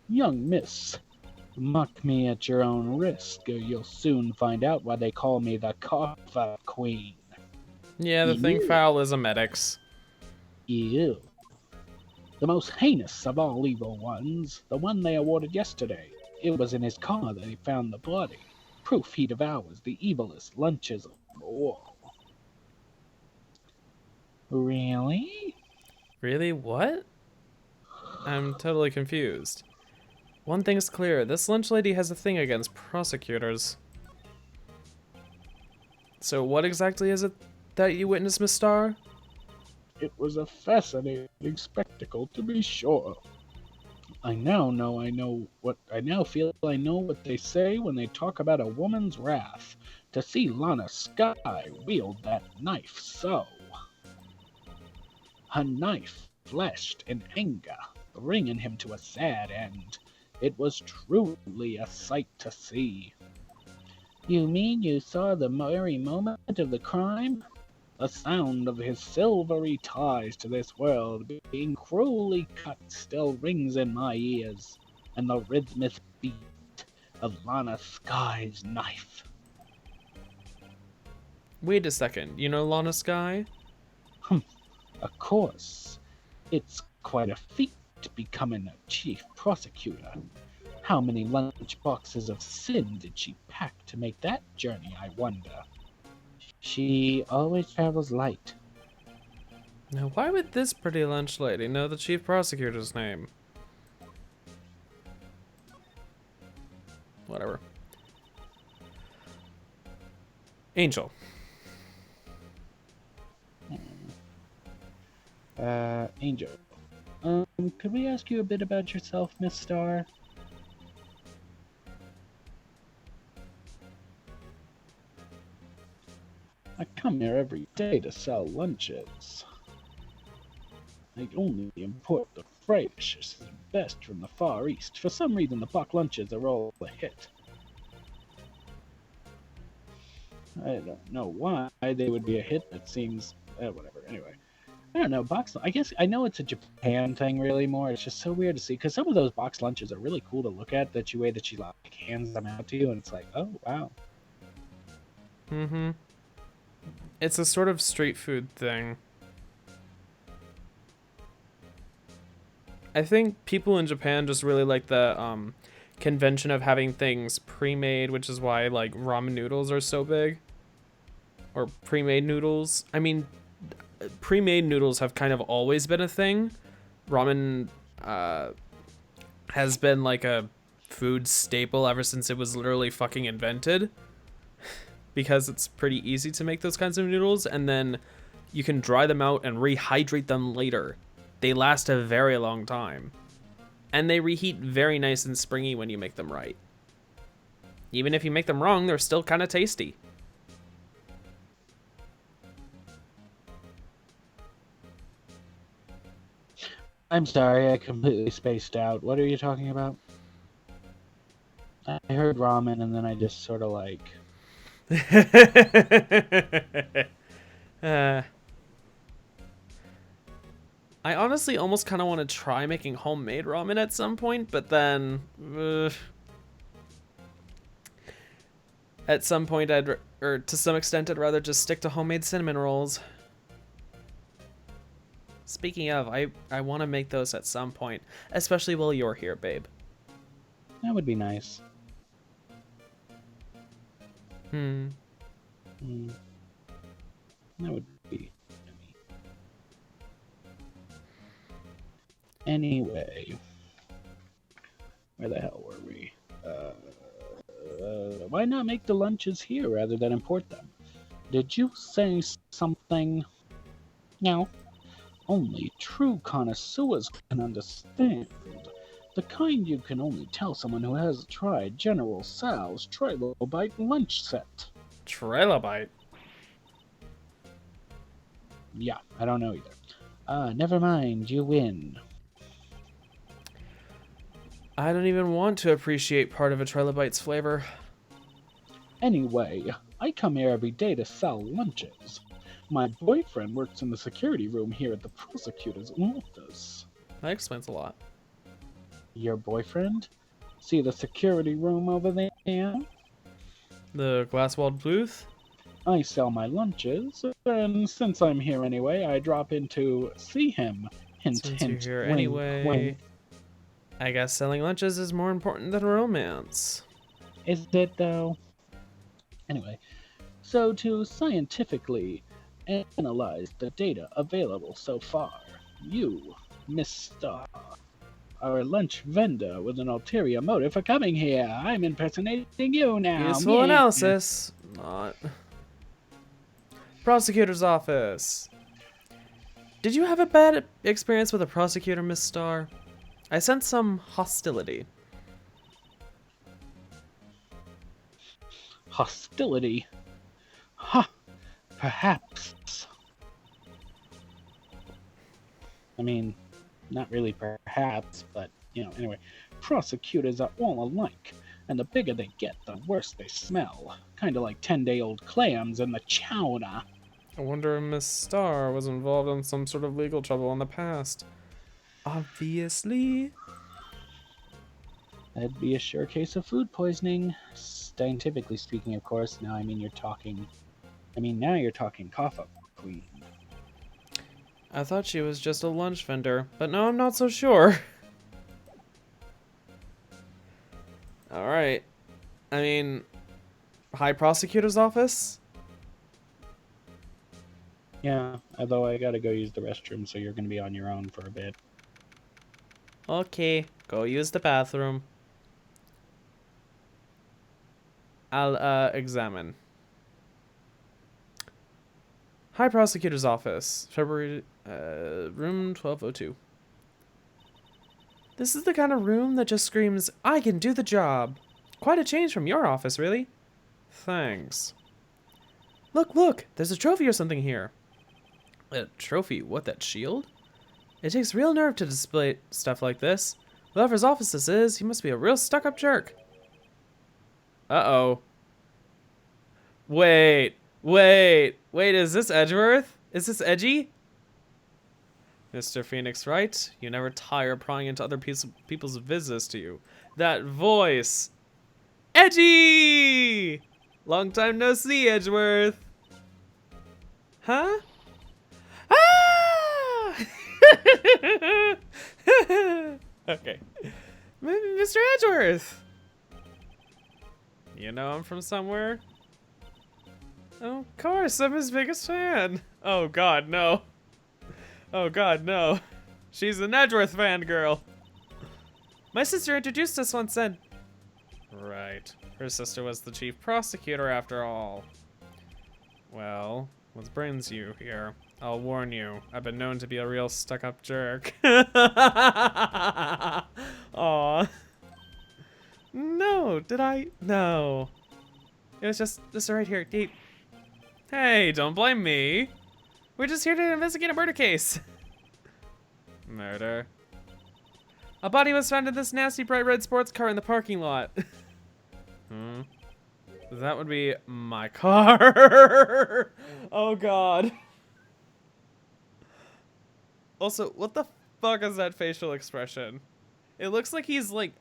Young miss, mock me at your own risk, or you'll soon find out why they call me the Kaffa Queen. Yeah, the thing Ew. foul is emetics. Ew. The most heinous of all evil ones, the one they awarded yesterday. It was in his car that he found the body. Proof he devours the evilest lunches of all. Really? Really? What? I'm totally confused. One thing's clear, this lunch lady has a thing against prosecutors. So what exactly is it that you witnessed, Miss Starr? It was a fascinating spectacle, to be sure. I now feel I know what they say when they talk about a woman's wrath. To see Lana Sky wield that knife so. Her knife flashed in anger, bringing him to a sad end. It was truly a sight to see. You mean you saw the very moment of the crime? The sound of his silvery ties to this world being cruelly cut still rings in my ears, and the rhythmic beat of Lana Sky's knife. Wait a second, you know Lana Sky? Of course, it's quite a feat becoming a chief prosecutor. How many lunch boxes of sin did she pack to make that journey, I wonder? She always travels light. Now why would this pretty lunch lady know the chief prosecutor's name? Whatever. Angel. Angel. Could we ask you a bit about yourself, Miss Starr? I come here every day to sell lunches. I only import the freshest and best from the Far East. For some reason, the Buck lunches are all a hit. I don't know why they would be a hit. It seems, whatever. Anyway, I don't know. I guess I know it's a Japan thing, really more. It's just so weird to see because some of those box lunches are really cool to look at. That way that she like hands them out to you, and it's like, oh wow. Mm-hmm. It's a sort of street food thing. I think people in Japan just really like the convention of having things pre-made, which is why like ramen noodles are so big. Or pre-made noodles. I mean, pre-made noodles have kind of always been a thing. Ramen has been like a food staple ever since it was literally fucking invented. Because it's pretty easy to make those kinds of noodles, and then you can dry them out and rehydrate them later. They last a very long time. And they reheat very nice and springy when you make them right. Even if you make them wrong, they're still kind of tasty. I'm sorry, I completely spaced out. What are you talking about? I heard ramen and then I just sort of like... I honestly almost kind of want to try making homemade ramen at some point, but then... at some point, or to some extent, I'd rather just stick to homemade cinnamon rolls. Speaking of, I want to make those at some point, especially while you're here, babe. That would be nice. Hmm. Hmm. That would be. Anyway, where the hell were we? Why not make the lunches here rather than import them? Did you say something? No. Only true connoisseurs can understand. The kind you can only tell someone who has tried General Tso's Trilobite lunch set. Trilobite. Yeah, I don't know either. Never mind, you win. I don't even want to appreciate part of a trilobite's flavor. Anyway, I come here every day to sell lunches. My boyfriend works in the security room here at the prosecutor's office. That explains a lot. Your boyfriend? See the security room over there? The glass-walled booth? I sell my lunches, and since I'm here anyway, I drop in to see him. Hint, Since hint, you're here wink, anyway, wink. I guess selling lunches is more important than romance. Is it, though? Anyway, so to scientifically analyze the data available so far, you, Mr. are a lunch vendor with an ulterior motive for coming here. I'm impersonating you now. Useful Yeah. analysis. Not. Prosecutor's office. Did you have a bad experience with a prosecutor, Miss Starr? I sense some hostility. Hostility. Ha! Perhaps. I mean, not really perhaps, but, anyway. Prosecutors are all alike, and the bigger they get, the worse they smell. Kinda like 10-day-old clams in the chowder. I wonder if Miss Starr was involved in some sort of legal trouble in the past. Obviously. That'd be a sure case of food poisoning. Scientifically speaking, of course. Now, now you're talking cough-up queen. I thought she was just a lunch vendor, but now I'm not so sure. Alright. I mean, High Prosecutor's Office? Yeah, although I gotta go use the restroom, so you're gonna be on your own for a bit. Okay, go use the bathroom. I'll, examine. High Prosecutor's Office, February, room 1202. This is the kind of room that just screams, I can do the job. Quite a change from your office, really. Thanks. Look, there's a trophy or something here. A trophy? What, that shield? It takes real nerve to display stuff like this. Whoever's office this is, he must be a real stuck-up jerk. Uh-oh. Wait, is this Edgeworth? Is this edgy? Mr. Phoenix Wright, you never tire prying into other people's business, do you? That voice! Edgy! Long time no see, Edgeworth. Huh? Ah! Okay. Mr. Edgeworth! You know I'm from somewhere? Of course, I'm his biggest fan. Oh god, no. Oh god, no. She's an Edgeworth fangirl. My sister introduced us once and... Right. Her sister was the chief prosecutor after all. Well, what brings you here? I'll warn you, I've been known to be a real stuck-up jerk. Aw. No, did I? No. It was just right here. Hey, don't blame me. We're just here to investigate a murder case. Murder? A body was found in this nasty bright red sports car in the parking lot. That would be my car. Oh god. Also, what the fuck is that facial expression? It looks like he's like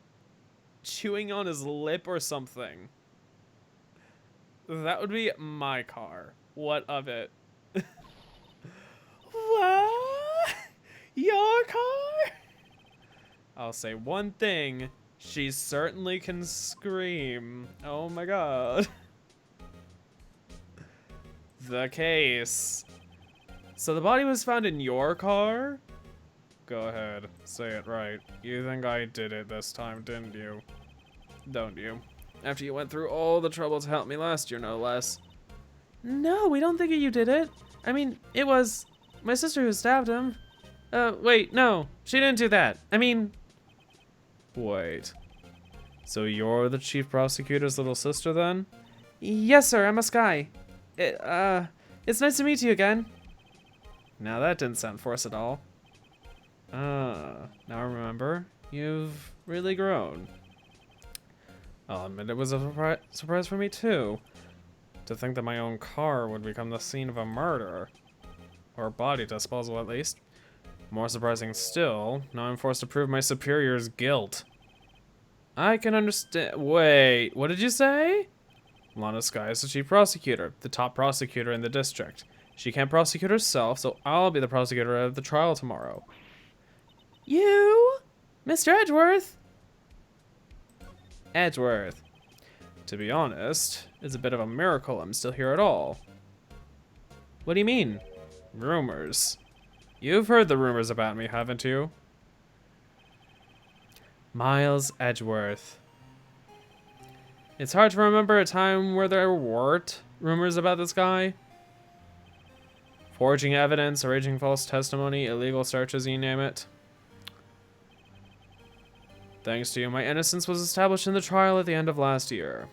chewing on his lip or something. That would be my car. What of it? What? I'll say one thing. She certainly can scream. Oh my god. The case. So the body was found in your car? Go ahead, say it right. You think I did it this time, didn't you? Don't you? After you went through all the trouble to help me last year, no less. No, we don't think you did it. I mean, it was my sister who stabbed him. Wait, no, she didn't do that. I mean... Wait. So you're the chief prosecutor's little sister then? Yes, sir, I'm a Sky. It's nice to meet you again. Now that didn't sound forced at all. Now I remember. You've really grown. I'll admit it was a surprise for me too. To think that my own car would become the scene of a murder. Or body disposal at least. More surprising still, now I'm forced to prove my superior's guilt. I can understand. Wait, what did you say? Lana Sky is the chief prosecutor, the top prosecutor in the district. She can't prosecute herself, so I'll be the prosecutor of the trial tomorrow. You? Mr. Edgeworth? Edgeworth. To be honest, it's a bit of a miracle I'm still here at all. What do you mean? Rumors. You've heard the rumors about me, haven't you? Miles Edgeworth. It's hard to remember a time where there weren't rumors about this guy. Forging evidence, arranging false testimony, illegal searches, you name it. Thanks to you, my innocence was established in the trial at the end of last year.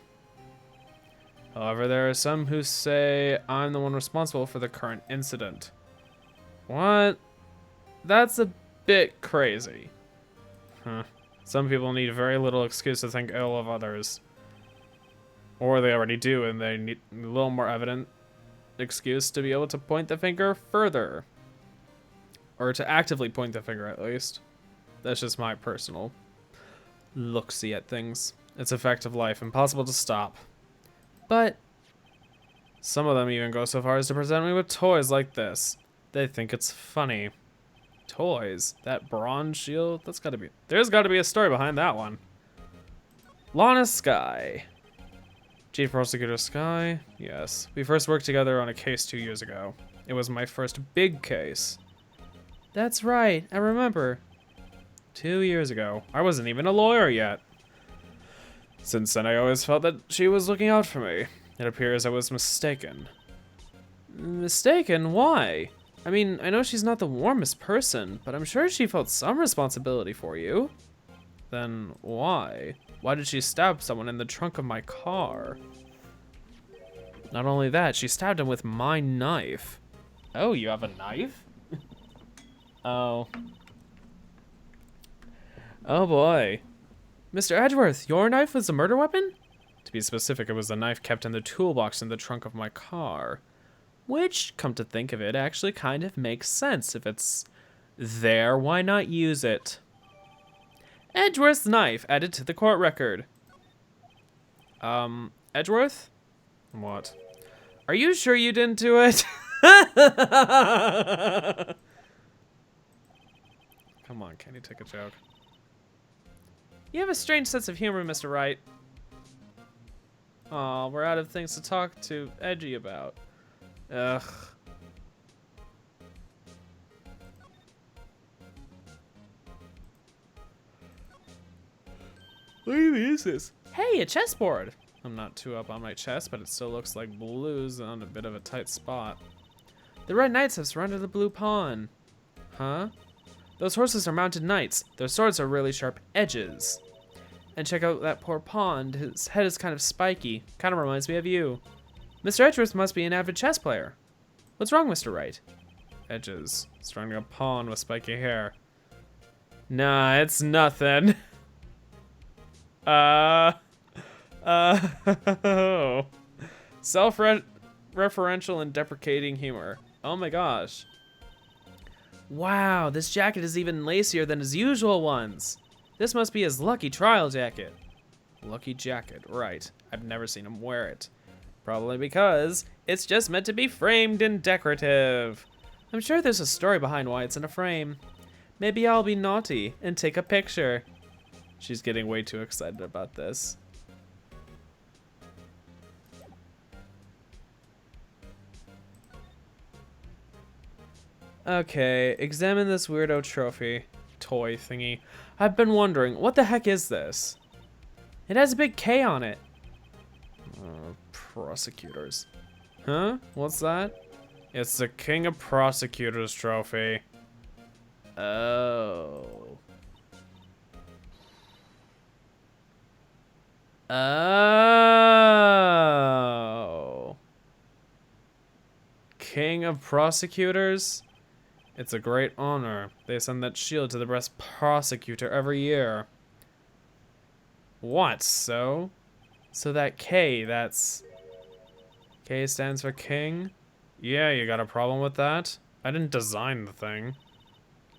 However, there are some who say I'm the one responsible for the current incident. What? That's a bit crazy. Huh. Some people need very little excuse to think ill of others. Or they already do, and they need a little more evident excuse to be able to point the finger further. Or to actively point the finger, at least. That's just my personal look-see at things. It's a fact of life, impossible to stop. But some of them even go so far as to present me with toys like this. They think it's funny. Toys? That bronze shield? There's gotta be a story behind that one. Lana Sky. Chief Prosecutor Sky? Yes. We first worked together on a case 2 years ago. It was my first big case. That's right, I remember. 2 years ago. I wasn't even a lawyer yet. Since then, I always felt that she was looking out for me. It appears I was mistaken. Mistaken? Why? I mean, I know she's not the warmest person, but I'm sure she felt some responsibility for you. Then why? Why did she stab someone in the trunk of my car? Not only that, she stabbed him with my knife. Oh, you have a knife? Oh. Oh boy. Mr. Edgeworth, your knife was a murder weapon? To be specific, it was the knife kept in the toolbox in the trunk of my car. Which, come to think of it, actually kind of makes sense. If it's there, why not use it? Edgeworth's knife added to the court record. Edgeworth? What? Are you sure you didn't do it? Come on, can you take a joke? You have a strange sense of humor, Mr. Wright. Aw, we're out of things to talk to Edgy about. Ugh. What even is this? Hey, a chessboard! I'm not too up on my chess, but it still looks like blues on a bit of a tight spot. The red knights have surrounded the blue pawn. Huh? Those horses are mounted knights. Their swords are really sharp edges. And check out that poor pawn. His head is kind of spiky. Kind of reminds me of you. Mr. Edgeworth must be an avid chess player. What's wrong, Mr. Wright? Edges. Surrounding a pawn with spiky hair. Nah, it's nothing. Self-referential and deprecating humor. Oh my gosh. Wow, this jacket is even lacier than his usual ones. This must be his lucky trial jacket. Lucky jacket, right. I've never seen him wear it. Probably because it's just meant to be framed and decorative. I'm sure there's a story behind why it's in a frame. Maybe I'll be naughty and take a picture. She's getting way too excited about this. Okay, examine this weirdo trophy. Toy thingy. I've been wondering, what the heck is this? It has a big K on it. Prosecutors. Huh? What's that? It's the King of Prosecutors trophy. Oh. Oh. King of Prosecutors? It's a great honor. They send that shield to the best prosecutor every year. What, so? So that K, that's... K stands for king? Yeah, you got a problem with that? I didn't design the thing.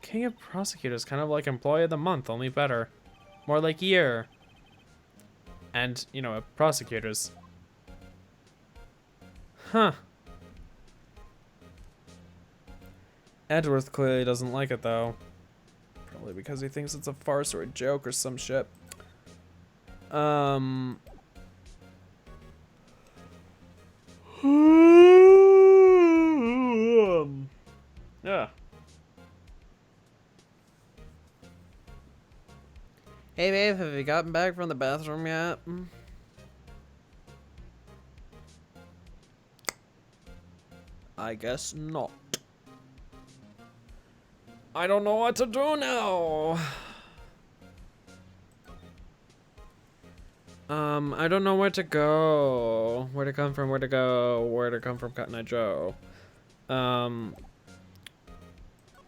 King of Prosecutors, kind of like Employee of the Month, only better. More like year. And, you know, prosecutors. Huh. Edgeworth clearly doesn't like it, though. Probably because he thinks it's a farce or a joke or some shit. Yeah. Hey babe, have you gotten back from the bathroom yet? I guess not. I don't know what to do now. I don't know where to go. Where to come from, where to go, where to come from Cotton Eye Joe.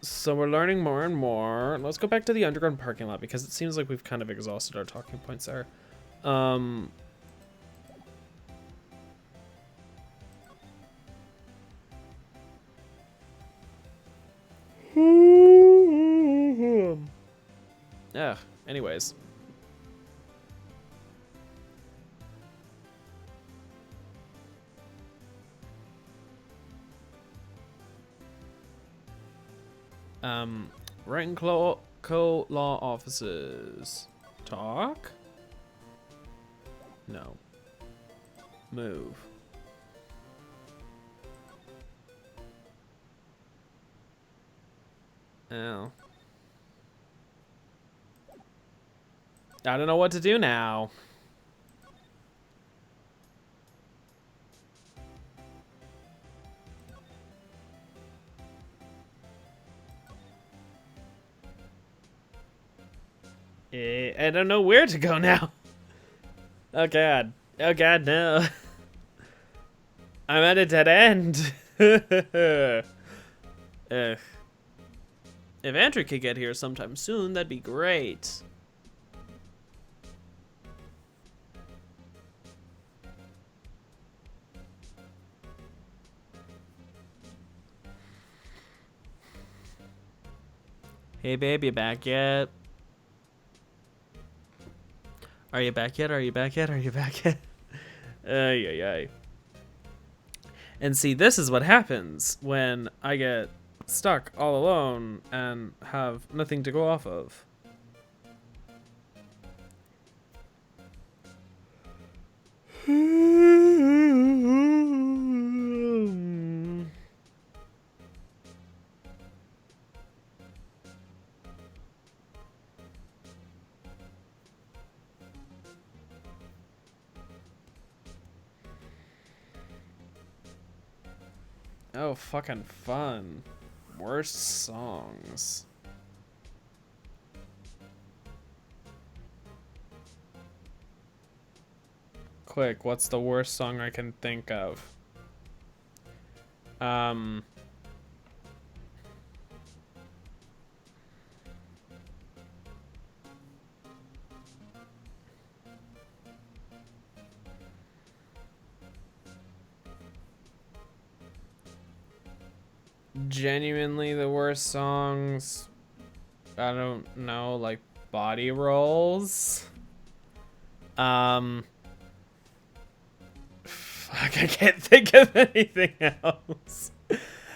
So we're learning more and more. Let's go back to the underground parking lot because it seems like we've kind of exhausted our talking points there. Yeah, anyways. Writing co-law offices. Talk? No. Move. Oh. I don't know what to do now. I don't know where to go now. Oh god. Oh god, no. I'm at a dead end. Ugh. If Andrew could get here sometime soon, that'd be great. Hey babe, you back yet? Are you back yet? Are you back yet? Are you back yet? Ay, ay, ay. And see, this is what happens when I get stuck all alone and have nothing to go off of. Oh, fucking fun. Worst songs. Quick, what's the worst song I can think of? Genuinely the worst songs, I don't know, like Body Rolls. Fuck, I can't think of anything else.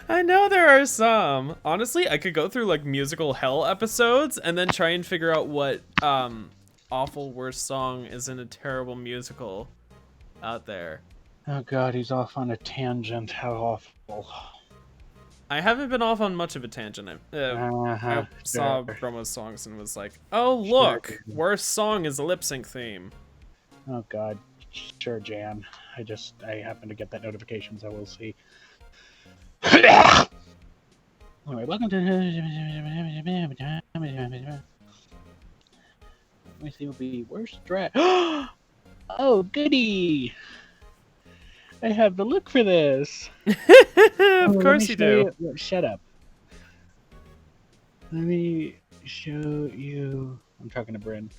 I know there are some. Honestly, I could go through like musical hell episodes and then try and figure out what awful worst song is in a terrible musical out there. Oh god, he's off on a tangent. How awful. I haven't been off on much of a tangent. I saw Sure. Bromo's songs and was like, oh Sure. look, worst song is a lip sync theme. Oh god. Sure, Jan. I happen to get that notification, so we'll see. Anyway, welcome to. Let me see what be worst drag. Oh, goody! I have the look for this. Of course you do. Shut up. Let me show you. I'm talking to Bryn.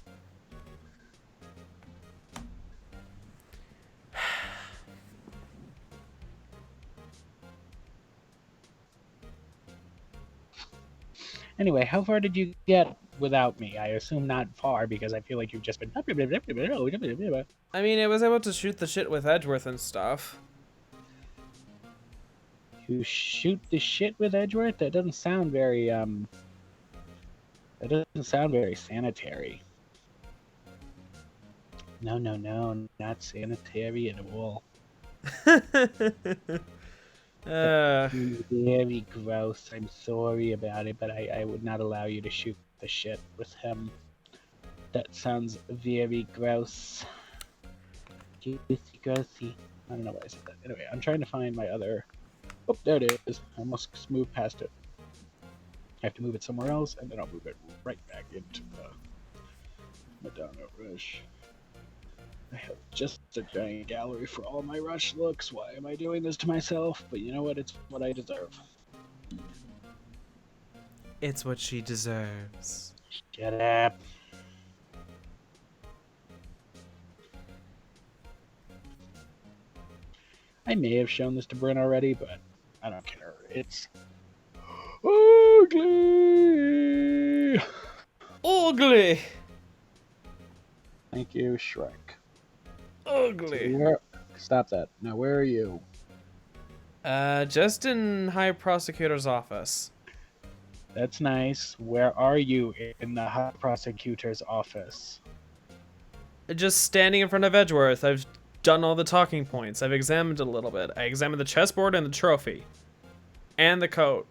Anyway, how far did you get without me? I assume not far because I feel like you've just been. I mean, it was able to shoot the shit with Edgeworth and stuff. You shoot the shit with Edgeworth? That doesn't sound very That doesn't sound very sanitary. No, not sanitary at all. Very gross. I'm sorry about it, but I would not allow you to shoot the shit with him. That sounds very gross. Grossy. I don't know why I said that. Anyway, I'm trying to find my other. Oh, there it is. I almost moved past it. I have to move it somewhere else, and then I'll move it right back into the Madonna Rush. I have just a giant gallery for all my Rush looks. Why am I doing this to myself? But you know what? It's what I deserve. It's what she deserves. Shut up. I may have shown this to Bryn already, but I don't care. It's ugly. Ugly. Thank you, Shrek. Ugly. So stop that. Now, where are you? Just in High Prosecutor's office. That's nice. Where are you in the High Prosecutor's office? Just standing in front of Edgeworth. I've done all the talking points. I've examined it a little bit. I examined the chessboard and the trophy. And the coat.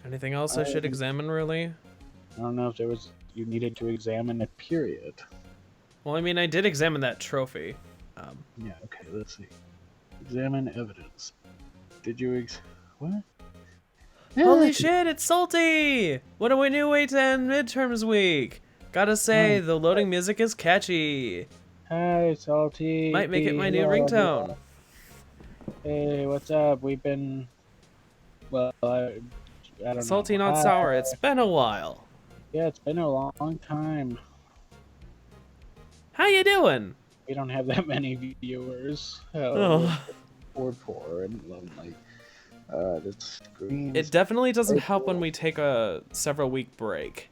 Anything else I should examine, really? I don't know if you needed to examine it, period. Well, I mean, I did examine that trophy. Yeah, okay, let's see. Examine evidence. Did you what? Holy shit, it's Salty! What a new way to end midterms week! Gotta say, the loading music is catchy. Hi, Salty. Might make it my new ringtone. Hey, what's up? We've been... Well, I don't know. Salty, not sour. It's been a while. Yeah, it's been a long time. How you doing? We don't have that many viewers. Oh. Poor and lonely. The screen. It definitely doesn't help when we take a several-week break.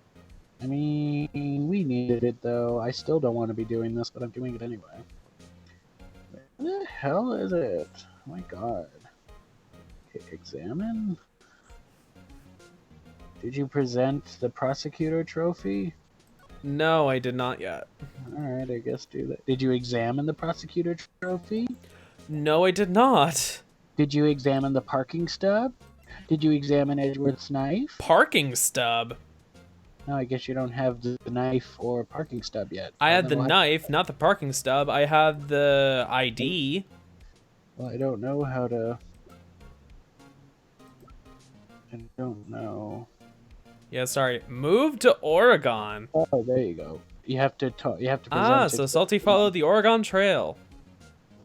I mean, we needed it though. I still don't want to be doing this, but I'm doing it anyway. Where the hell is it? Oh my god. Okay, examine? Did you present the prosecutor trophy? No, I did not yet. Alright, I guess do that. Did you examine the prosecutor trophy? No, I did not. Did you examine the parking stub? Did you examine Edgeworth's knife? Parking stub? No, I guess you don't have the knife or parking stub yet. I had the knife, not the parking stub. I have the ID. Well, I don't know how to... I don't know. Yeah, sorry. Move to Oregon. Oh, there you go. You have to present so Salty followed the Oregon Trail.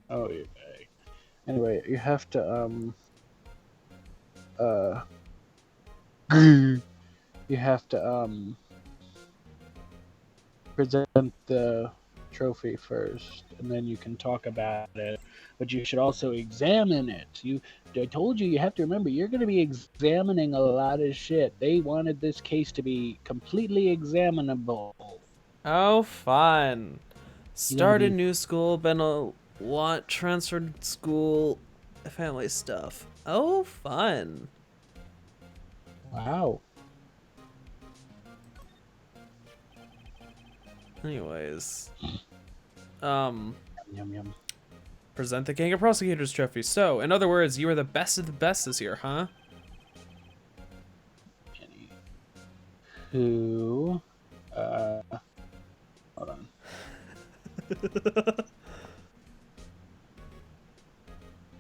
Oh, okay. Anyway, you have to you have to present the trophy first, and then you can talk about it. But you should also examine it. I told you have to remember you're going to be examining a lot of shit. They wanted this case to be completely examinable. Oh, fun. You're going to Started be new school, been a lot, transferred school, family stuff. Oh, fun. wow. Anyways, Yum yum. present the Gang of Prosecutors trophy. So, in other words, you are the best of the best this year, huh? Who? Hold on.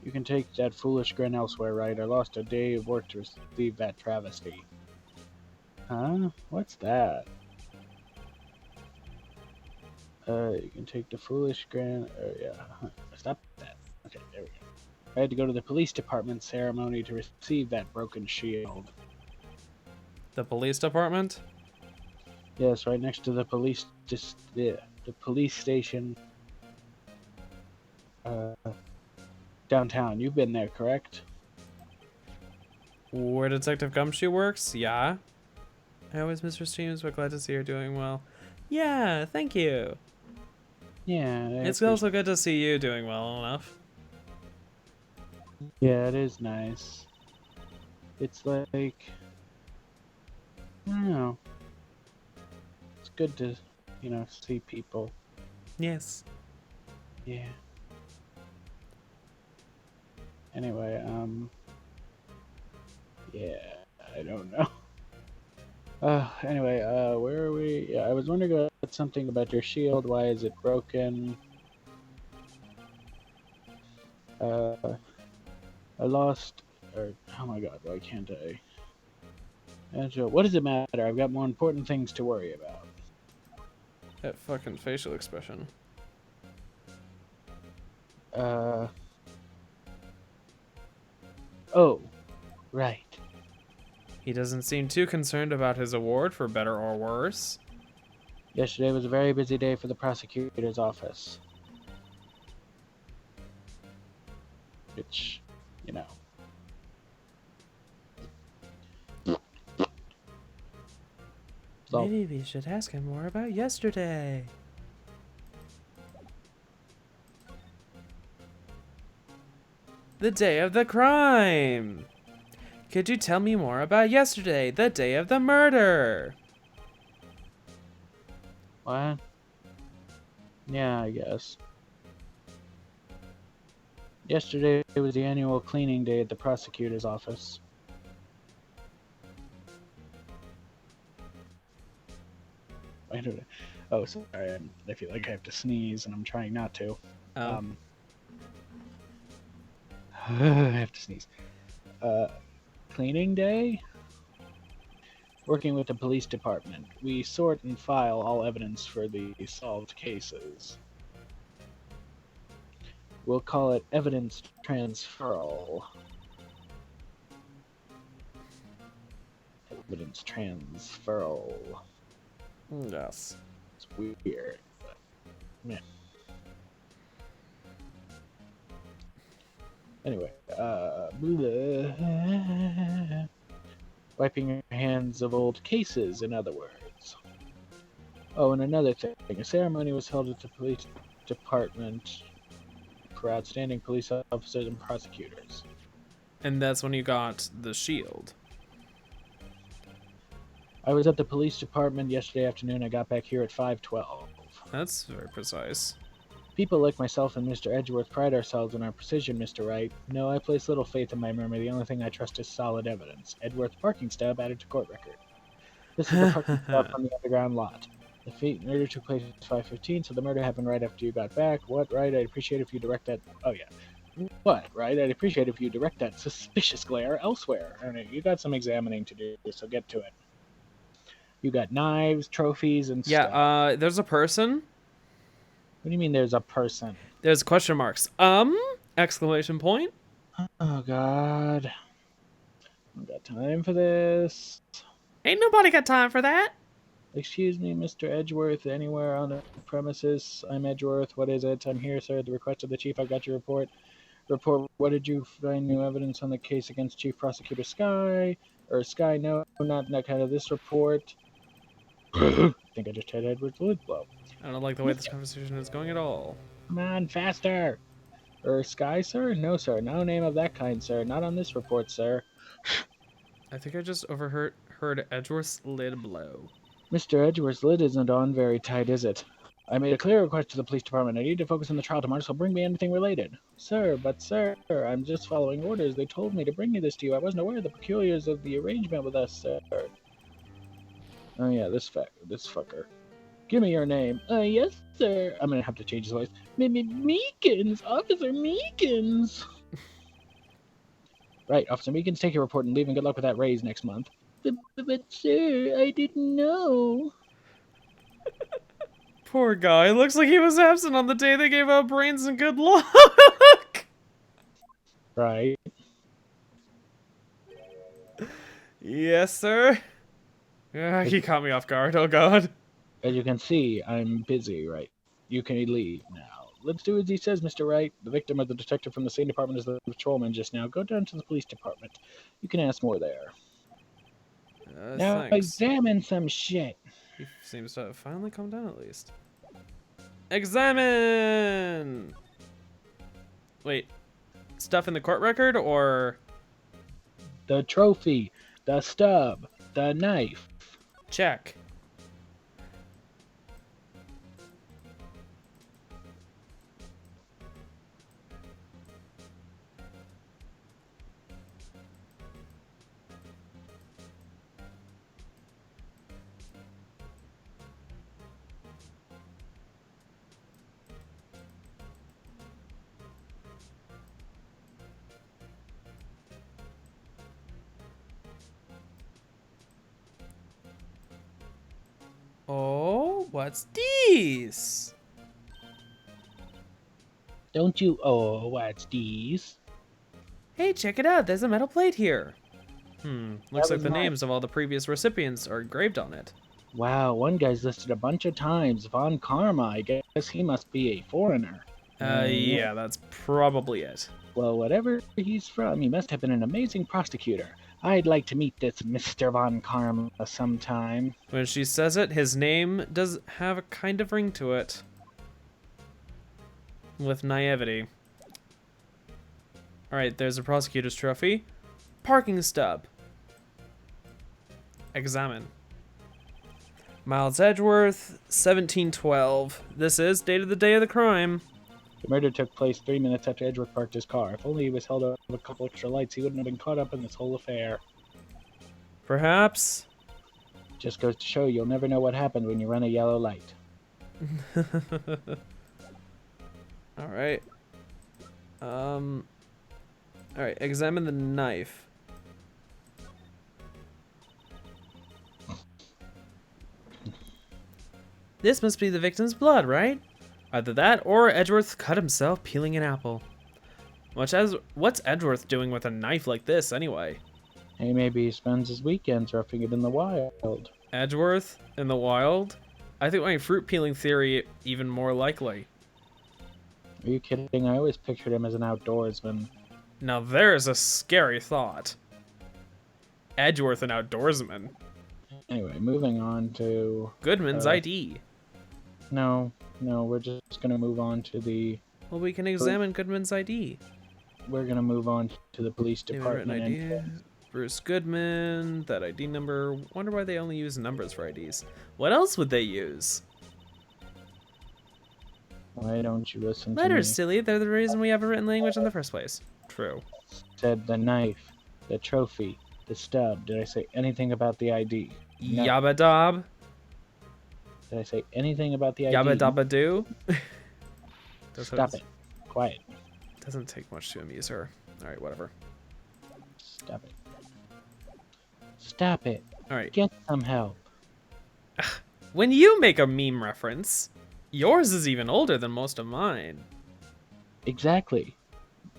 You can take that foolish grin elsewhere, right? I lost a day of work to receive that travesty. Huh? What's that? You can take the foolish grin. Yeah. Stop that. Okay, there we go. I had to go to the police department ceremony to receive that broken shield. The police department? Yes, right next to the police. The police station. Downtown. You've been there, correct? Where Detective Gumshoe works? Yeah. I always miss her streams, but glad to see her doing well. Yeah, thank you. Yeah. It's also good to see you doing well enough. Yeah, it is nice. It's like, I don't know. It's good to, see people. Yes. Yeah. Anyway, yeah, I don't know. Anyway, where are we? Yeah, I was wondering about something about your shield. Why is it broken? I lost, oh my god, why can't I? Angela, what does it matter? I've got more important things to worry about. That fucking facial expression. Oh, right. He doesn't seem too concerned about his award, for better or worse. Yesterday was a very busy day for the prosecutor's office. Which, So, Maybe we should ask him more about yesterday. The day of the crime! Could you tell me more about yesterday, the day of the murder? what? Yeah, I guess. Yesterday was the annual cleaning day at the prosecutor's office. I don't know. Oh, sorry. I feel like I have to sneeze, and I'm trying not to. Oh. I have to sneeze. Cleaning day? Working with the police department, we sort and file all evidence for the solved cases. We'll call it evidence transferal. Evidence transferal. Yes. It's weird, but meh. Anyway, wiping your hands of old cases, in other words. Oh, and another thing, a ceremony was held at the police department for outstanding police officers and prosecutors. And that's when you got the shield. I was at the police department yesterday afternoon. I got back here at 5:12. That's very precise. People like myself and Mr. Edgeworth pride ourselves on our precision, Mr. Wright. No, I place little faith in my memory. The only thing I trust is solid evidence. Edgeworth parking stub added to court record. This is the parking stub from the underground lot. The murder took place at 5:15, so the murder happened right after you got back. What, right? I'd appreciate if you direct that... Oh, yeah. What, right? I'd appreciate if you direct that suspicious glare elsewhere. I don't know, you got some examining to do, so get to it. You got knives, trophies, and stuff. Yeah, there's a person. What do you mean there's a person? There's question marks. Exclamation point. Oh, God. I don't got time for this. Ain't nobody got time for that. Excuse me, Mr. Edgeworth, anywhere on the premises? I'm Edgeworth. What is it? I'm here, sir, at the request of the chief. I've got your report. Report, what did you find new evidence on the case against Chief Prosecutor Sky? Or Sky, no, not that kind of this report. I think I just had Edward's lid blow. I don't like the way this conversation is going at all. Come on, faster! Or Sky, sir? No, sir. No name of that kind, sir. Not on this report, sir. I think I just overheard Edgeworth's lid blow. Mr. Edgeworth's lid isn't on very tight, is it? I made a clear request to the police department. I need to focus on the trial tomorrow, so bring me anything related. Sir, I'm just following orders. They told me to bring you this to you. I wasn't aware of the peculiars of the arrangement with us, sir. Oh yeah, this fucker. Give me your name. Yes, sir. I'm gonna have to change his voice. Meekins! Officer Meekins! Right, Officer Meekins, take your report and leave, and good luck with that raise next month. But sir, I didn't know. Poor guy. Looks like he was absent on the day they gave out brains and good luck. Right. Yes, sir. He caught me off guard. Oh, God. As you can see, I'm busy, right? You can leave now. Let's do as he says, Mr. Wright. The victim of the detective from the same department as the patrolman just now. Go down to the police department. You can ask more there. Now Thanks. examine some shit. He seems to have finally calmed down at least. Examine! Wait. Stuff in the court record, or...? The trophy, the stub, the knife. Check. Oh, what's this? Don't you what's these? Hey, check it out. There's a metal plate here. Looks like the nice. names of all the previous recipients are engraved on it. Wow, one guy's listed a bunch of times. Von Karma, I guess he must be a foreigner. Yeah, that's probably it. Well, whatever he's from, he must have been an amazing prosecutor. I'd like to meet this Mr. Von Karma sometime. When she says it, his name does have a kind of ring to it. With naivety. Alright, there's a prosecutor's trophy. Parking stub. Examine. Miles Edgeworth, 1712. This is date of the day of the crime. The murder took place 3 minutes after Edgeworth parked his car. If only he was held up with a couple extra lights, he wouldn't have been caught up in this whole affair. Perhaps. Just goes to show you'll never know what happened when you run a yellow light. Alright. Alright, examine the knife. This must be the victim's blood, right? Either that, or Edgeworth cut himself peeling an apple. What's Edgeworth doing with a knife like this, anyway? Hey, maybe he spends his weekends roughing it in the wild. Edgeworth in the wild? I think my fruit peeling theory even more likely. Are you kidding? I always pictured him as an outdoorsman. Now there's a scary thought. Edgeworth an outdoorsman. Anyway, moving on to... Goodman's ID. No, we're just gonna move on to the... Well, we can examine Goodman's ID. We're gonna move on to the police Written department. ID. Bruce Goodman, that ID number. Wonder why they only use numbers for IDs. What else would they use? Why don't you listen Letters, to me? silly. They're the reason we have a written language in the first place. True. Said the knife, the trophy, the stub. Did I say anything about the ID? No. Yabba dob. Did I say anything about the ID? Yabba dabba doo. Stop it. Quiet. Doesn't take much to amuse her. Alright, whatever. Stop it. Stop it. Alright. Get some help. When you make a meme reference, yours is even older than most of mine. Exactly.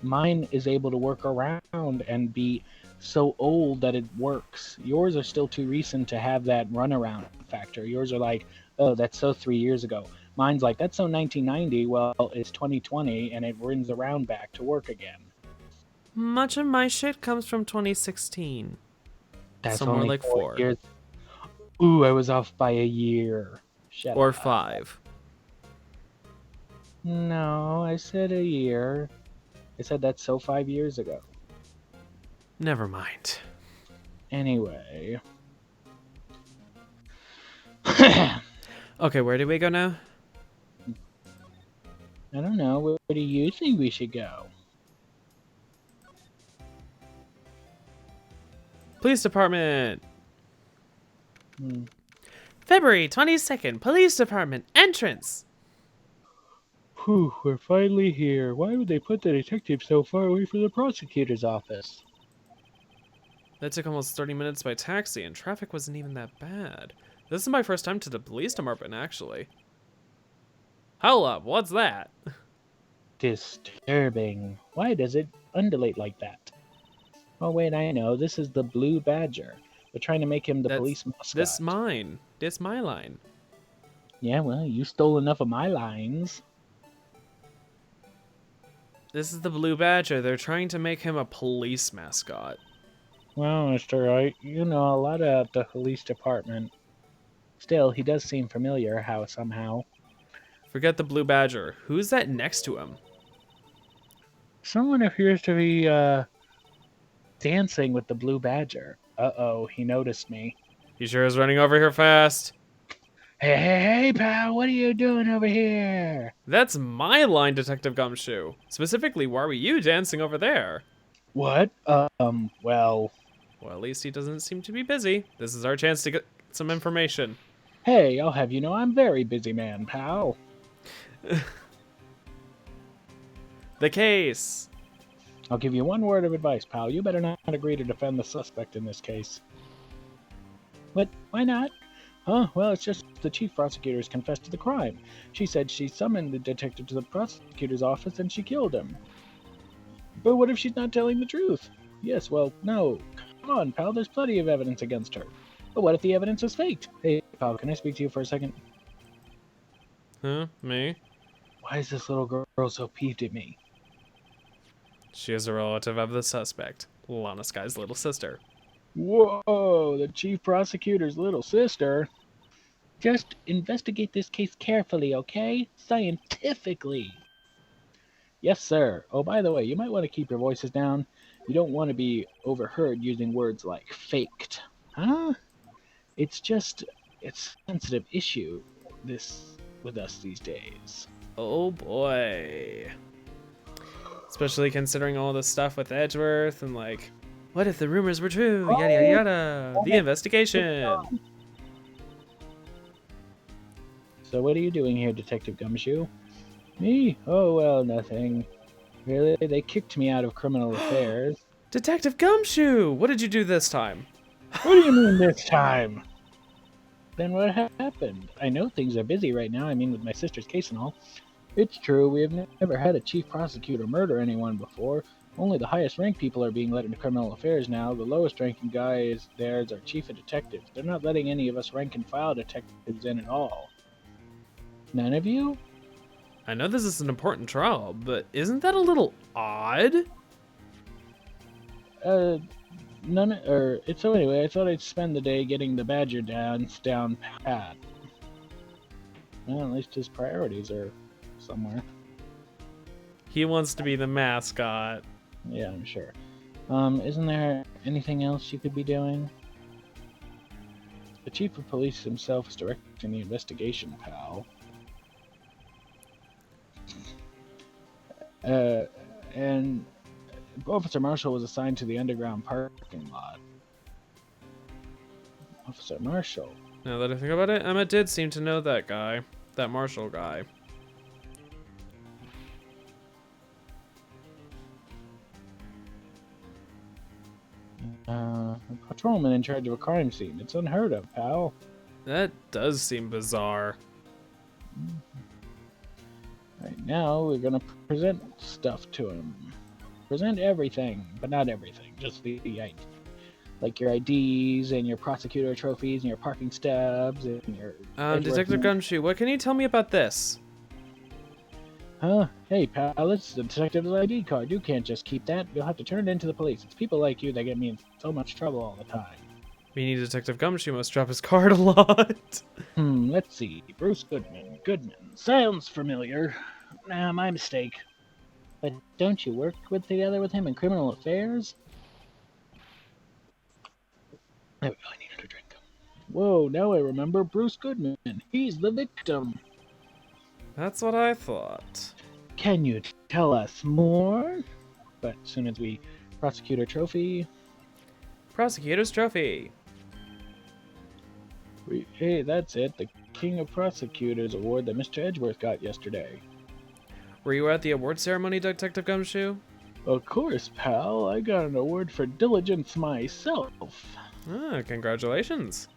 Mine is able to work around and be so old that it works. Yours are still too recent to have that runaround factor. Yours are like, oh, that's so 3 years ago. Mine's like, that's so 1990. Well, it's 2020 and it rings around back to work again. Much of my shit comes from 2016. That's So more only like 4. years. Ooh, I was off by a year. Shut Or up. 5. No, I said a year. I said that's so 5 years ago. Never mind. Anyway. Okay, where do we go now? I don't know. Where do you think we should go? Police department. Hmm. February 22nd, police department entrance. Whew, we're finally here. Why would they put the detective so far away from the prosecutor's office? That took almost 30 minutes by taxi, and traffic wasn't even that bad. This is my first time to the police department, actually. Hold up, what's that? Disturbing. Why does it undulate like that? Oh, wait, I know. This is the Blue Badger. They're trying to make him the police mascot. This mine. This my line. Yeah, well, you stole enough of my lines. This is the Blue Badger. They're trying to make him a police mascot. Well, Mr. Wright, you know a lot about the police department. Still, he does seem familiar, somehow. Forget the Blue Badger. Who's that next to him? Someone appears to be, dancing with the Blue Badger. Uh-oh, he noticed me. He sure is running over here fast. Hey, pal, what are you doing over here? That's my line, Detective Gumshoe. Specifically, why were you dancing over there? What? Well... Well, at least he doesn't seem to be busy. This is our chance to get some information. Hey, I'll have you know I'm very busy man, pal. The case. I'll give you one word of advice, pal. You better not agree to defend the suspect in this case. What? Why not? Huh? Well, it's just the chief prosecutor has confessed to the crime. She said she summoned the detective to the prosecutor's office and she killed him. But what if she's not telling the truth? Yes, well, no. Come on, pal, there's plenty of evidence against her. But what if the evidence is faked? Hey, pal, can I speak to you for a second? Huh? Me? Why is this little girl so peeved at me? She is a relative of the suspect, Lana Sky's little sister. Whoa, the chief prosecutor's little sister. Just investigate this case carefully, okay? Scientifically. Yes, sir. Oh, by the way, you might want to keep your voices down. You don't want to be overheard using words like faked. Huh? It's a sensitive issue, with us these days. Oh boy. Especially considering all the stuff with Edgeworth and like, what if the rumors were true? Yada yada yada. The investigation. So what are you doing here, Detective Gumshoe? Me? Oh, well, nothing. Really? They kicked me out of criminal affairs. Detective Gumshoe! What did you do this time? What do you mean this time? Then what happened? I know things are busy right now, with my sister's case and all. It's true, we have never had a chief prosecutor murder anyone before. Only the highest ranked people are being let into criminal affairs now. The lowest ranking guy is our chief of detectives. They're not letting any of us rank and file detectives in at all. None of you? I know this is an important trial, but isn't that a little odd? So anyway, I thought I'd spend the day getting the Badger dance down pat. Well, at least his priorities are somewhere. He wants to be the mascot. Yeah, I'm sure. Isn't there anything else you could be doing? The chief of police himself is directing the investigation, pal. And Officer Marshall was assigned to the underground parking lot. Officer Marshall? Now that I think about it, Emma did seem to know that guy. That Marshall guy. A patrolman in charge of a crime scene. It's unheard of, pal. That does seem bizarre. Right now, we're gonna present stuff to him. Present everything, but not everything, just the Like your IDs and your prosecutor trophies and your parking stubs and your Edgeworth. Detective Gumshoe, what can you tell me about this? Huh? Hey, pal, it's the detective's ID card. You can't just keep that. You'll have to turn it in to the police. It's people like you that get me in so much trouble all the time. Meaning Detective Gumshoe must drop his card a lot. Let's see. Bruce Goodman. Goodman. Sounds familiar. Nah, my mistake. But don't you work together with him in criminal affairs? I really needed a drink. Whoa, now I remember Bruce Goodman. He's the victim. That's what I thought. Can you tell us more? But as soon as we prosecute a trophy... Prosecutor's Trophy. Hey, that's it. The King of Prosecutors award that Mr. Edgeworth got yesterday. Were you at the award ceremony, Detective Gumshoe? Of course, pal. I got an award for diligence myself. Ah, congratulations.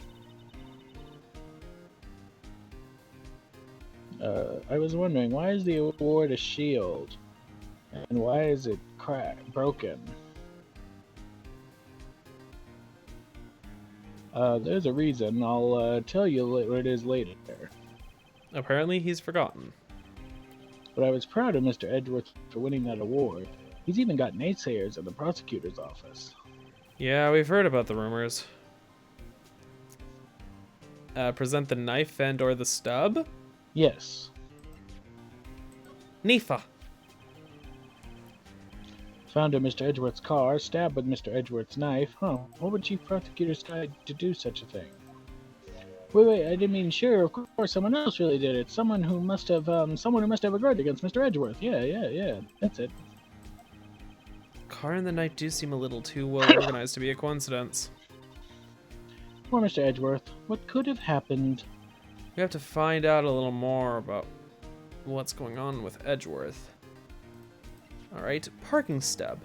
I was wondering, why is the award a shield? And why is it broken? There's a reason. I'll tell you what it is later. Apparently he's forgotten. But I was proud of Mr. Edgeworth for winning that award. He's even got naysayers in the prosecutor's office. Yeah, we've heard about the rumors. Present the knife and or the stub? Yes. Nifa. Found in Mr. Edgeworth's car, stabbed with Mr. Edgeworth's knife. Huh, what would Chief Prosecutor's guide to do such a thing? Wait, I didn't mean sure, of course, someone else really did it. Someone who must have a grudge against Mr. Edgeworth. Yeah, that's it. Car and the knife do seem a little too well organized to be a coincidence. Poor Mr. Edgeworth, what could have happened? We have to find out a little more about what's going on with Edgeworth. Alright, parking stub.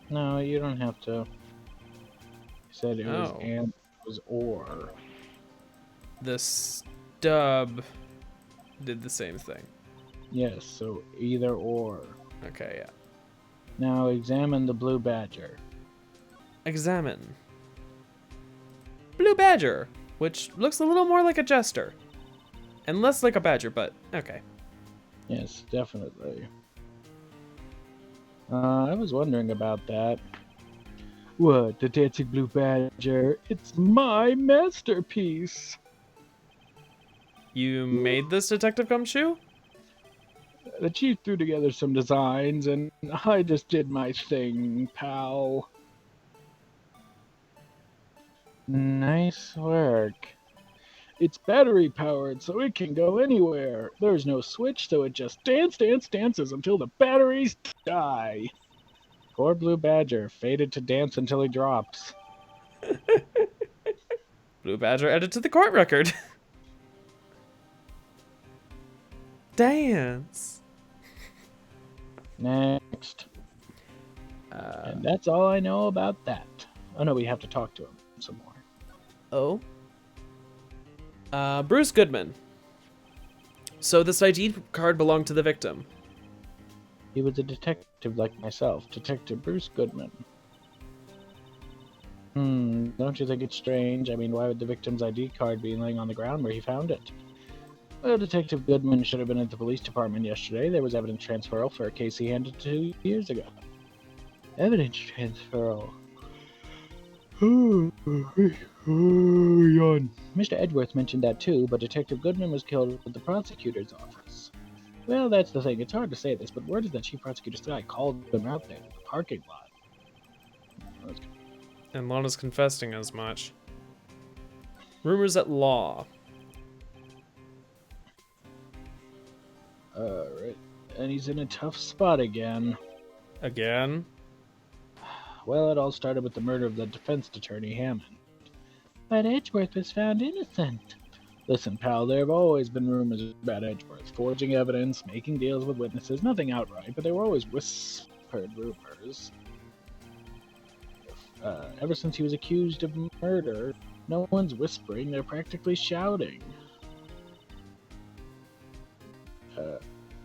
No, you don't have to. He said it was Oh. and it was or. The stub did the same thing. Yes, so either or. Okay, yeah. Now examine the blue badger. Examine. Blue badger, which looks a little more like a jester. And less like a badger, but okay. Yes, definitely. I was wondering about that. What, the dancing blue badger? It's my masterpiece! You made this, Detective Gumshoe? The chief threw together some designs, and I just did my thing, pal. Nice work. It's battery powered, so it can go anywhere. There's no switch, so it just dances until the batteries die. Poor Blue Badger, fated to dance until he drops. Blue badger added to the court record. Dance. Next. And that's all I know about that. Oh no, we have to talk to him some more. Oh. Bruce Goodman. So this ID card belonged to the victim. He was a detective like myself, Detective Bruce Goodman. Don't you think it's strange? I mean, why would the victim's ID card be laying on the ground where he found it? Well, Detective Goodman should have been at the police department yesterday. There was evidence transferal for a case he handled 2 years ago. Evidence transferal. Yawn. Mr. Edgeworth mentioned that too, but Detective Goodman was killed at the prosecutor's office. Well, that's the thing. It's hard to say this, but word is that Chief Prosecutor's guy called him out there in the parking lot. And Lana's confessing as much. Rumors at law. Alright. And he's in a tough spot again. Again? Well, it all started with the murder of the defense attorney, Hammond. But Edgeworth was found innocent. Listen, pal, there have always been rumors about Edgeworth. Forging evidence, making deals with witnesses, nothing outright, but they were always whispered rumors. Ever since he was accused of murder, no one's whispering, they're practically shouting.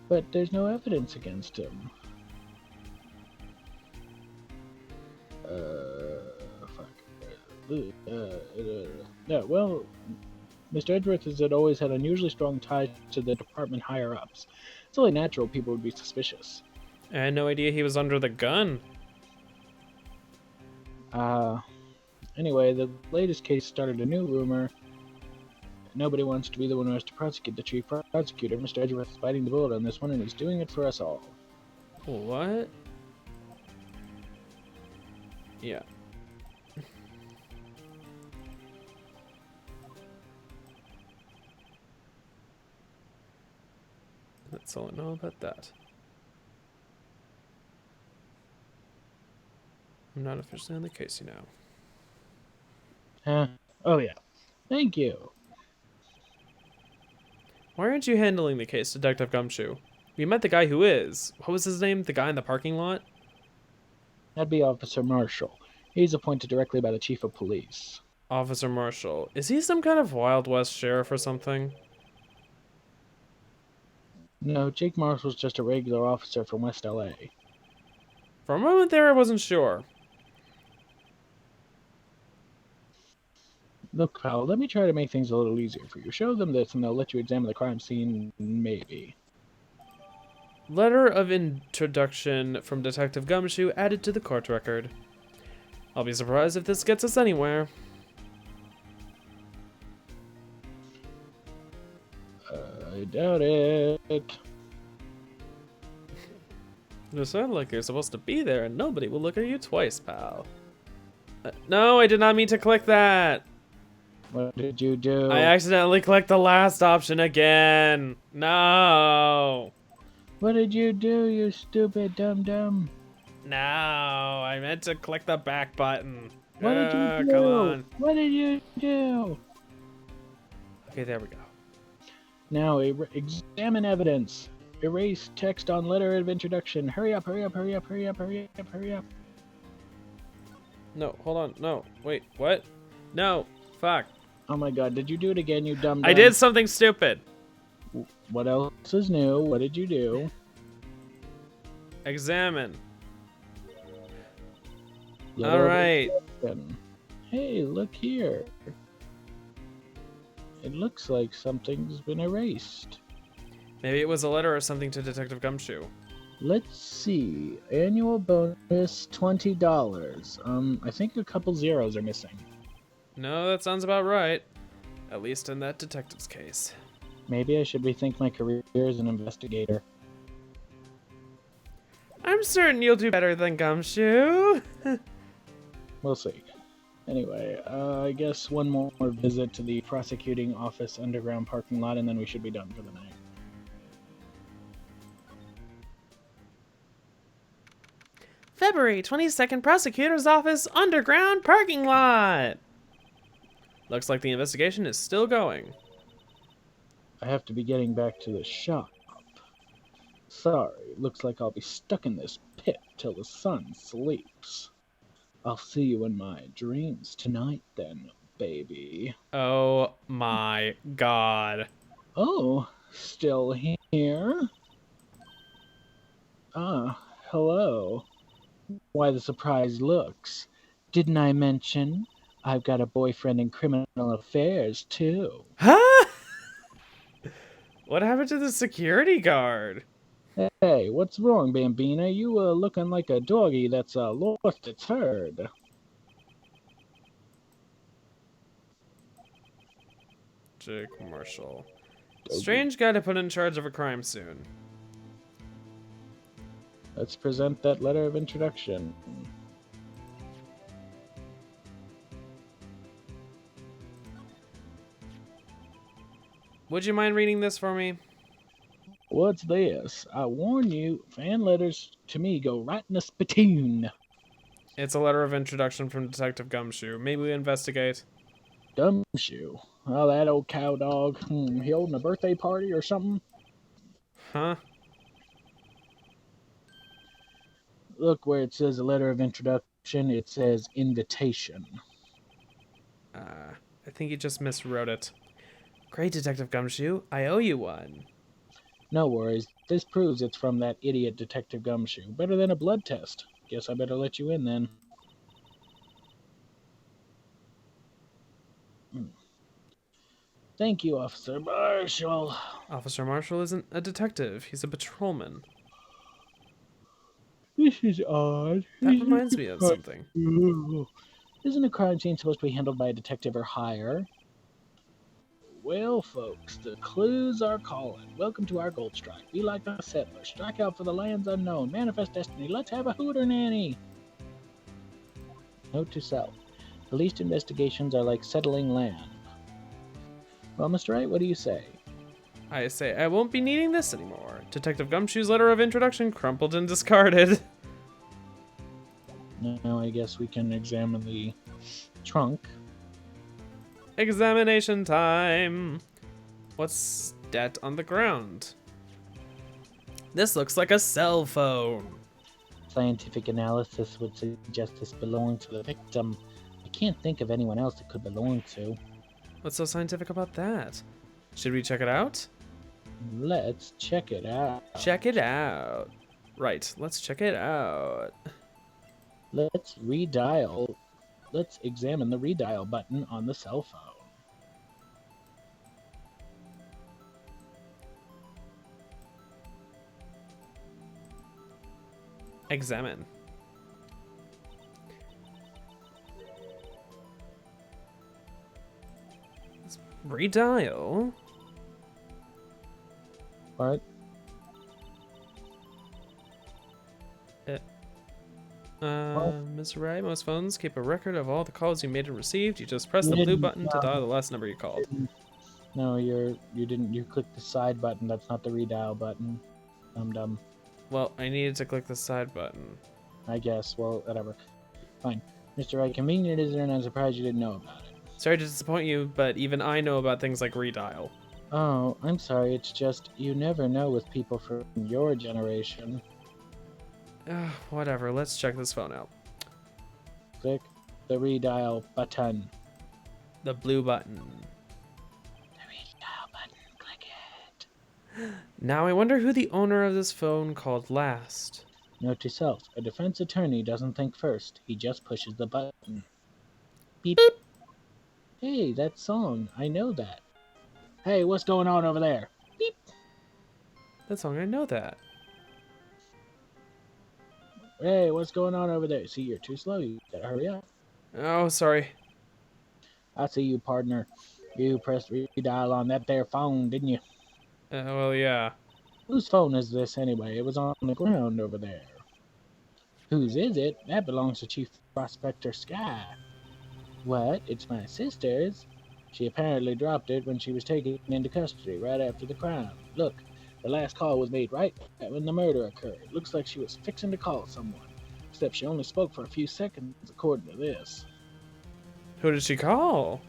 But there's no evidence against him. Fuck. Yeah, well, Mr. Edgeworth had always had unusually strong ties to the department higher-ups. It's only natural people would be suspicious. I had no idea he was under the gun. Anyway, the latest case started a new rumor. Nobody wants to be the one who has to prosecute the chief prosecutor. Mr. Edgeworth is biting the bullet on this one, and he's doing it for us all. What? Yeah. That's all I know about that. I'm not officially on the case, you know. Oh yeah. Thank you. Why aren't you handling the case, Detective Gumshoe? We met the guy who is. What was his name? The guy in the parking lot? That'd be Officer Marshall. He's appointed directly by the chief of police. Officer Marshall. Is he some kind of Wild West sheriff or something? No, Jake Marshall's just a regular officer from West LA. For a moment there, I wasn't sure. Look, pal, let me try to make things a little easier for you. Show them this and they'll let you examine the crime scene, maybe. Letter of introduction from Detective Gumshoe added to the court record. I'll be surprised if this gets us anywhere. I doubt it. You sound like you're supposed to be there and nobody will look at you twice, pal. No, I did not mean to click that. What did you do? I accidentally clicked the last option again. No. What did you do, you stupid dum-dum? No, I meant to click the back button. What did you do? Come on. What did you do? Okay, there we go. Now, examine evidence. Erase text on letter of introduction. Hurry up, hurry up, hurry up, hurry up, hurry up, hurry up. No, hold on. No, wait, what? No, fuck. Oh my god, did you do it again, you dumb-dumb? I did something stupid. What else is new? What did you do? Examine. Letter All of right. introduction. Hey, look here. It looks like something's been erased. Maybe it was a letter or something to Detective Gumshoe. Let's see. Annual bonus $20. I think a couple zeros are missing. No, that sounds about right. At least in that detective's case. Maybe I should rethink my career as an investigator. I'm certain you'll do better than Gumshoe. We'll see. Anyway, I guess one more visit to the prosecuting office underground parking lot, and then we should be done for the night. February 22nd, Prosecutor's Office, underground parking lot. Looks like the investigation is still going. I have to be getting back to the shop. Sorry, looks like I'll be stuck in this pit till the sun sleeps. I'll see you in my dreams tonight then, baby. Oh my god. Oh, still here? Hello. Why the surprised looks? Didn't I mention I've got a boyfriend in criminal affairs, too? Huh? What happened to the security guard? Hey, what's wrong, Bambina? You looking like a doggy that's lost its herd. Jake Marshall. Strange guy to put in charge of a crime soon. Let's present that letter of introduction. Would you mind reading this for me? What's this? I warn you, fan letters to me go right in the spittoon. It's a letter of introduction from Detective Gumshoe. Maybe we investigate. Gumshoe? Oh, that old cow dog. He holding a birthday party or something? Huh? Look where it says a letter of introduction, it says invitation. I think you just miswrote it. Great, Detective Gumshoe. I owe you one. No worries. This proves it's from that idiot Detective Gumshoe. Better than a blood test. Guess I better let you in then. Thank you, Officer Marshall. Officer Marshall isn't a detective. He's a patrolman. This is odd. That reminds me of something. Isn't a crime scene supposed to be handled by a detective or higher? Well, folks, the clues are calling. Welcome to our gold strike. Be like the settlers. Strike out for the lands unknown. Manifest destiny. Let's have a hooter nanny. Note to self. Police investigations are like settling land. Well, Mr. Wright, what do you say? I say I won't be needing this anymore. Detective Gumshoe's letter of introduction crumpled and discarded. Now I guess we can examine the trunk. Examination time. What's that on the ground? This looks like a cell phone. Scientific analysis would suggest this belonged to the victim. I can't think of anyone else it could belong to. What's so scientific about that? Should we check it out? Let's check it out. Check it out. Right, let's check it out. Let's redial. Let's examine the redial button on the cell phone. Examine. Let's redial. What? Mr. Wright, most phones keep a record of all the calls you made and received. You just press the blue button to dial the last number you called. No, you didn't. You clicked the side button. That's not the redial button. Dumb. Well, I needed to click the side button. I guess. Well, whatever. Fine. Mr. Wright, convenient is there, and I'm surprised you didn't know about it. Sorry to disappoint you, but even I know about things like redial. Oh, I'm sorry. It's just you never know with people from your generation. Whatever, let's check this phone out. Click the redial button. The blue button. The redial button. Click it. Now I wonder who the owner of this phone called last. Note to self, a defense attorney doesn't think first. He just pushes the button. Beep. Beep. Hey, that song. I know that. Hey, what's going on over there? Beep. That song, I know that. Hey, what's going on over there? See, you're too slow. You gotta hurry up. Oh, sorry. I see you, partner. You pressed redial on that there phone, didn't you? Well, yeah. Whose phone is this anyway? It was on the ground over there. Whose is it? That belongs to Chief Prospector Sky. What? It's my sister's? She apparently dropped it when she was taken into custody right after the crime. Look, the last call was made right when the murder occurred. Looks like she was fixing to call someone. Except she only spoke for a few seconds, according to this. Who did she call?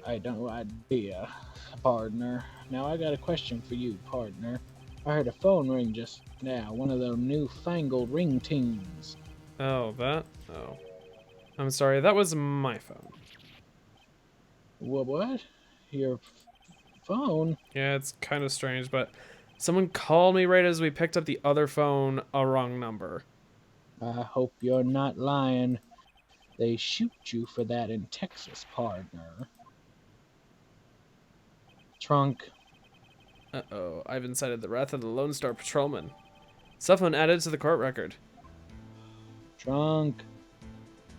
I don't know idea, partner. Now I got a question for you, partner. I heard a phone ring just now, one of them newfangled ring tings. Oh, that? Oh. I'm sorry, that was my phone. What? Your phone? Yeah, it's kind of strange, but someone called me right as we picked up the other phone, a wrong number. I hope you're not lying. They shoot you for that in Texas, partner. Trunk. Uh-oh, I've incited the wrath of the Lone Star Patrolman. Cell phone added to the court record. Trunk.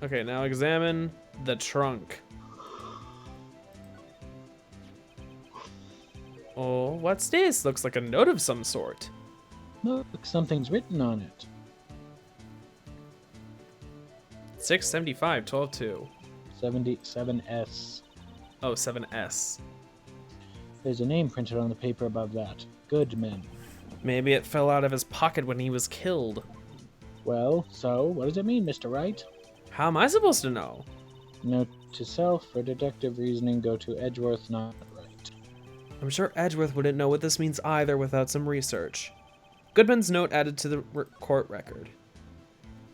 Okay, now examine the trunk. Oh, what's this? Looks like a note of some sort. Look, something's written on it. 675 12-2. 77S. Oh, 7S. There's a name printed on the paper above that. Goodman. Maybe it fell out of his pocket when he was killed. Well, so, what does it mean, Mr. Wright? How am I supposed to know? Note to self, for deductive reasoning, go to Edgeworth, not Wright. I'm sure Edgeworth wouldn't know what this means either without some research. Goodman's note added to the court record.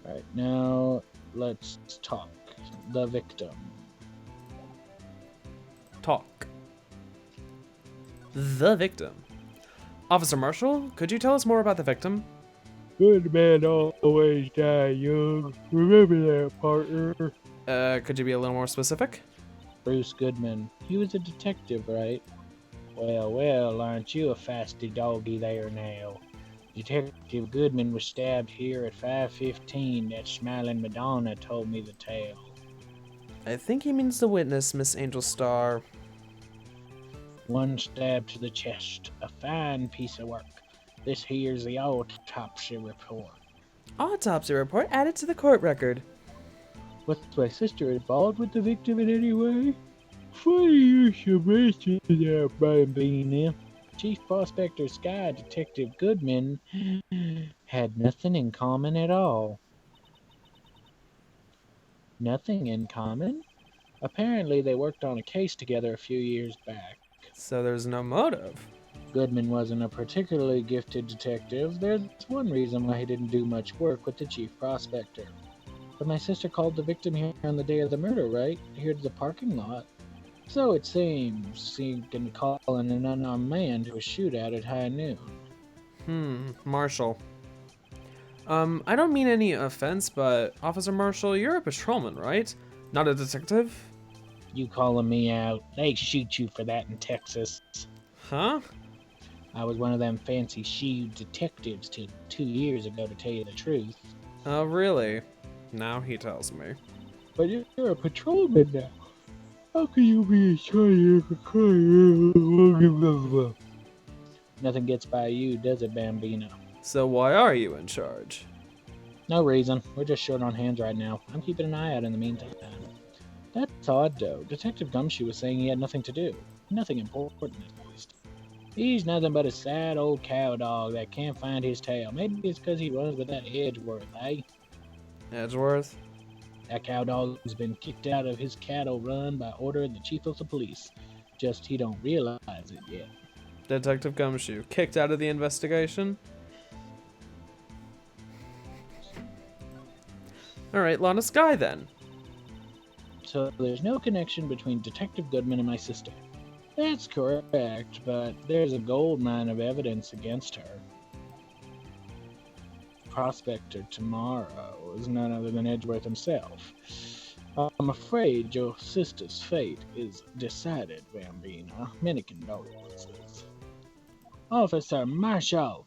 Alright, now let's talk. The victim. Talk. The victim. Officer Marshall, could you tell us more about the victim? Good men always die young. Remember that, partner. Could you be a little more specific? Bruce Goodman. He was a detective, right? Well, well, aren't you a fasty doggy there now? Detective Goodman was stabbed here at 5:15. That smiling Madonna told me the tale. I think he means the witness, Miss Angel Star. One stab to the chest. A fine piece of work. This here's the autopsy report. Autopsy report added to the court record. Was my sister involved with the victim in any way? Funny you should mention that, Bambina. Chief Prospector Sky Detective Goodman had nothing in common at all. Nothing in common? Apparently they worked on a case together a few years back. So there's no motive. Goodman wasn't a particularly gifted detective. There's one reason why he didn't do much work with the chief prospector. But my sister called the victim here on the day of the murder, right? Here to the parking lot. So it seems he can call in an unarmed man to a shootout at high noon. Marshall. I don't mean any offense, but Officer Marshall, you're a patrolman, right? Not a detective? You calling me out? They shoot you for that in Texas. Huh? I was one of them fancy she detectives till 2 years ago, to tell you the truth. Oh, really? Now he tells me. But you're a patrolman now. How can you be in charge of a crime? Nothing gets by you, does it, Bambino? So why are you in charge? No reason. We're just short on hands right now. I'm keeping an eye out in the meantime. That's odd, though. Detective Gumshoe was saying he had nothing to do. Nothing important, at least. He's nothing but a sad old cow dog that can't find his tail. Maybe it's because he runs with that Edgeworth, eh? Edgeworth? That cow dog's been kicked out of his cattle run by order of the chief of the police. Just he don't realize it yet. Detective Gumshoe, kicked out of the investigation? Alright, Lana Sky then. So there's no connection between Detective Goodman and my sister. That's correct, but there's a gold mine of evidence against her. Prospector tomorrow is none other than Edgeworth himself. I'm afraid your sister's fate is decided, Bambina. Many condolences. Officer Marshall!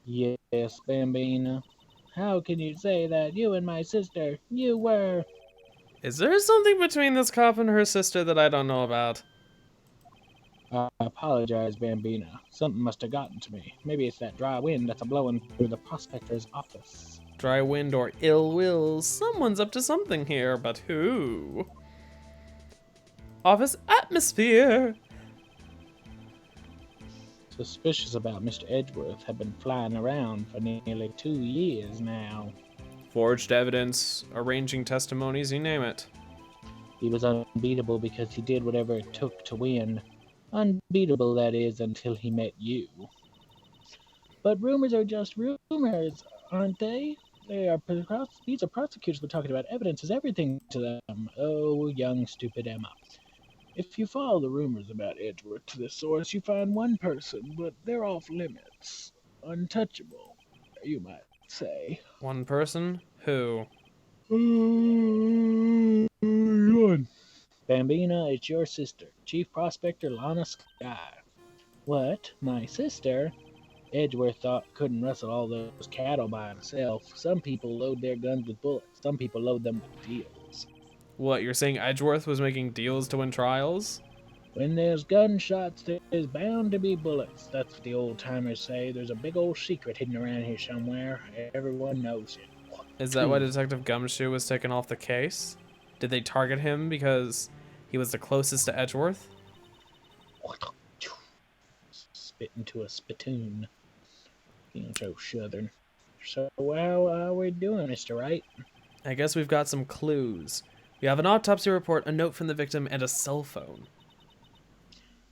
Yes, Bambina. How can you say that you and my sister, you were... Is there something between this cop and her sister that I don't know about? I apologize, Bambina. Something must have gotten to me. Maybe it's that dry wind that's a-blowing through the prospector's office. Dry wind or ill will, someone's up to something here, but who? Office atmosphere! Suspicious about Mr. Edgeworth have been flying around for nearly 2 years now. Forged evidence, arranging testimonies, you name it. He was unbeatable because he did whatever it took to win. Unbeatable, that is, until he met you. But rumors are just rumors, aren't they? These are prosecutors we're talking about. Evidence is everything to them. Oh, young, stupid Emma. If you follow the rumors about Edgeworth to the source, you find one person, but they're off limits. Untouchable, you might say. One person? Who? One. Bambina, it's your sister, Chief Prospector Lana Sky. What? My sister? Edgeworth thought couldn't rustle all those cattle by himself. Some people load their guns with bullets. Some people load them with deals. What, you're saying Edgeworth was making deals to win trials? When there's gunshots, there's bound to be bullets. That's what the old-timers say. There's a big old secret hidden around here somewhere. Everyone knows it. Is that why Detective Gumshoe was taken off the case? Did they target him because he was the closest to Edgeworth? Spit into a spittoon. Being so southern. So how are we doing, Mr. Wright? I guess we've got some clues. We have an autopsy report, a note from the victim, and a cell phone.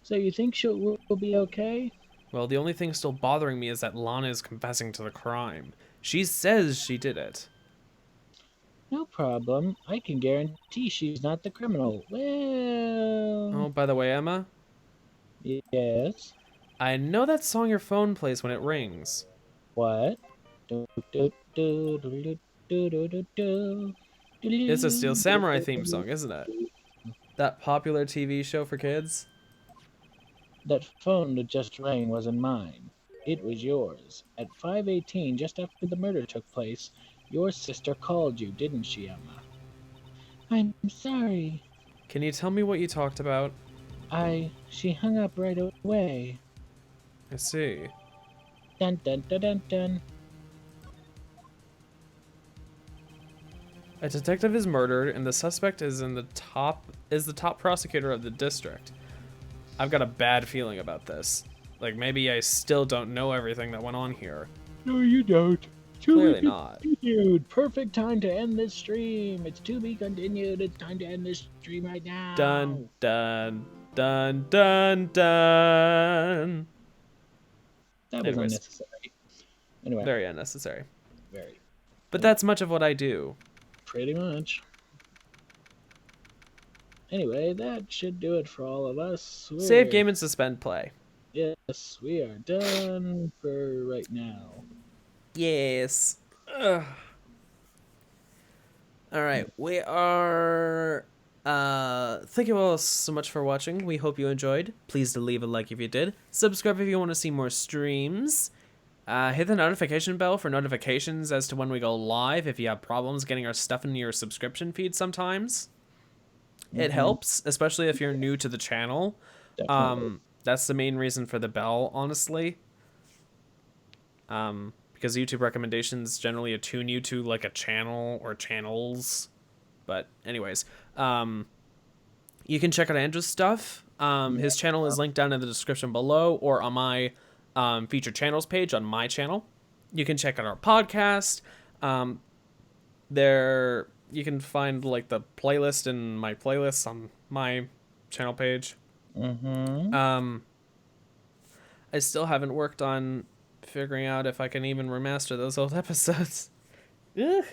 So you think we'll be okay? Well, the only thing still bothering me is that Lana is confessing to the crime. She says she did it. No problem. I can guarantee she's not the criminal. Well... Oh, by the way, Emma? Yes? I know that song your phone plays when it rings. What? It's a Steel Samurai theme song, isn't it? That popular TV show for kids? That phone that just rang wasn't mine. It was yours. At 5:18, just after the murder took place, your sister called you, didn't she, Emma? I'm sorry. Can you tell me what you talked about? She hung up right away. I see. Dun dun dun dun dun. A detective is murdered, and the suspect is the top prosecutor of the district. I've got a bad feeling about this. Like, maybe I still don't know everything that went on here. No, you don't. Clearly not. Continued. Perfect time to end this stream. It's to be continued. It's time to end this stream right now. Dun, dun, dun, dun, dun. That was Anyways. unnecessary. Anyway. Very unnecessary. Very. But that's much of what I do. Pretty much. Anyway, that should do it for all of us. Save, game, and suspend play. Yes, we are done for right now. Yes. Ugh. All right, we are. Thank you all so much for watching. We hope you enjoyed. Please do leave a like if you did. Subscribe if you want to see more streams. Hit the notification bell for notifications as to when we go live. If you have problems getting our stuff into your subscription feed, sometimes it helps, especially if you're new to the channel. Definitely. That's the main reason for the bell, honestly. Because YouTube recommendations generally attune you to like a channel or channels. But anyways, you can check out Andrew's stuff. His channel is linked down in the description below or on my featured channels page on my channel. You can check out our podcast. There you can find like the playlist and my playlists on my channel page. I still haven't worked on figuring out if I can even remaster those old episodes. Ugh.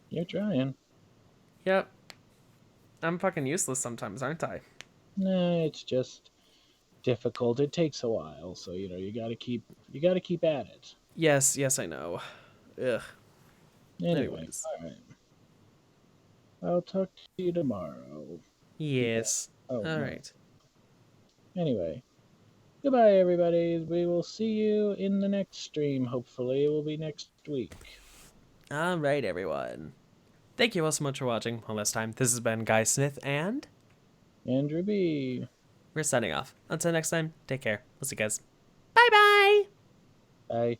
You're trying. Yep. I'm fucking useless sometimes, aren't I? No, it's just difficult. It takes a while, so you gotta keep at it. Yes, I know. Ugh. Anyways, all right. I'll talk to you tomorrow. Yes. Oh, all no. right. Anyway, goodbye, everybody. We will see you in the next stream. Hopefully, it will be next week. All right, everyone. Thank you all so much for watching. One last time, this has been Guy Smith and Andrew B. We're signing off. Until next time, take care. We'll see you guys. Bye-bye. Bye.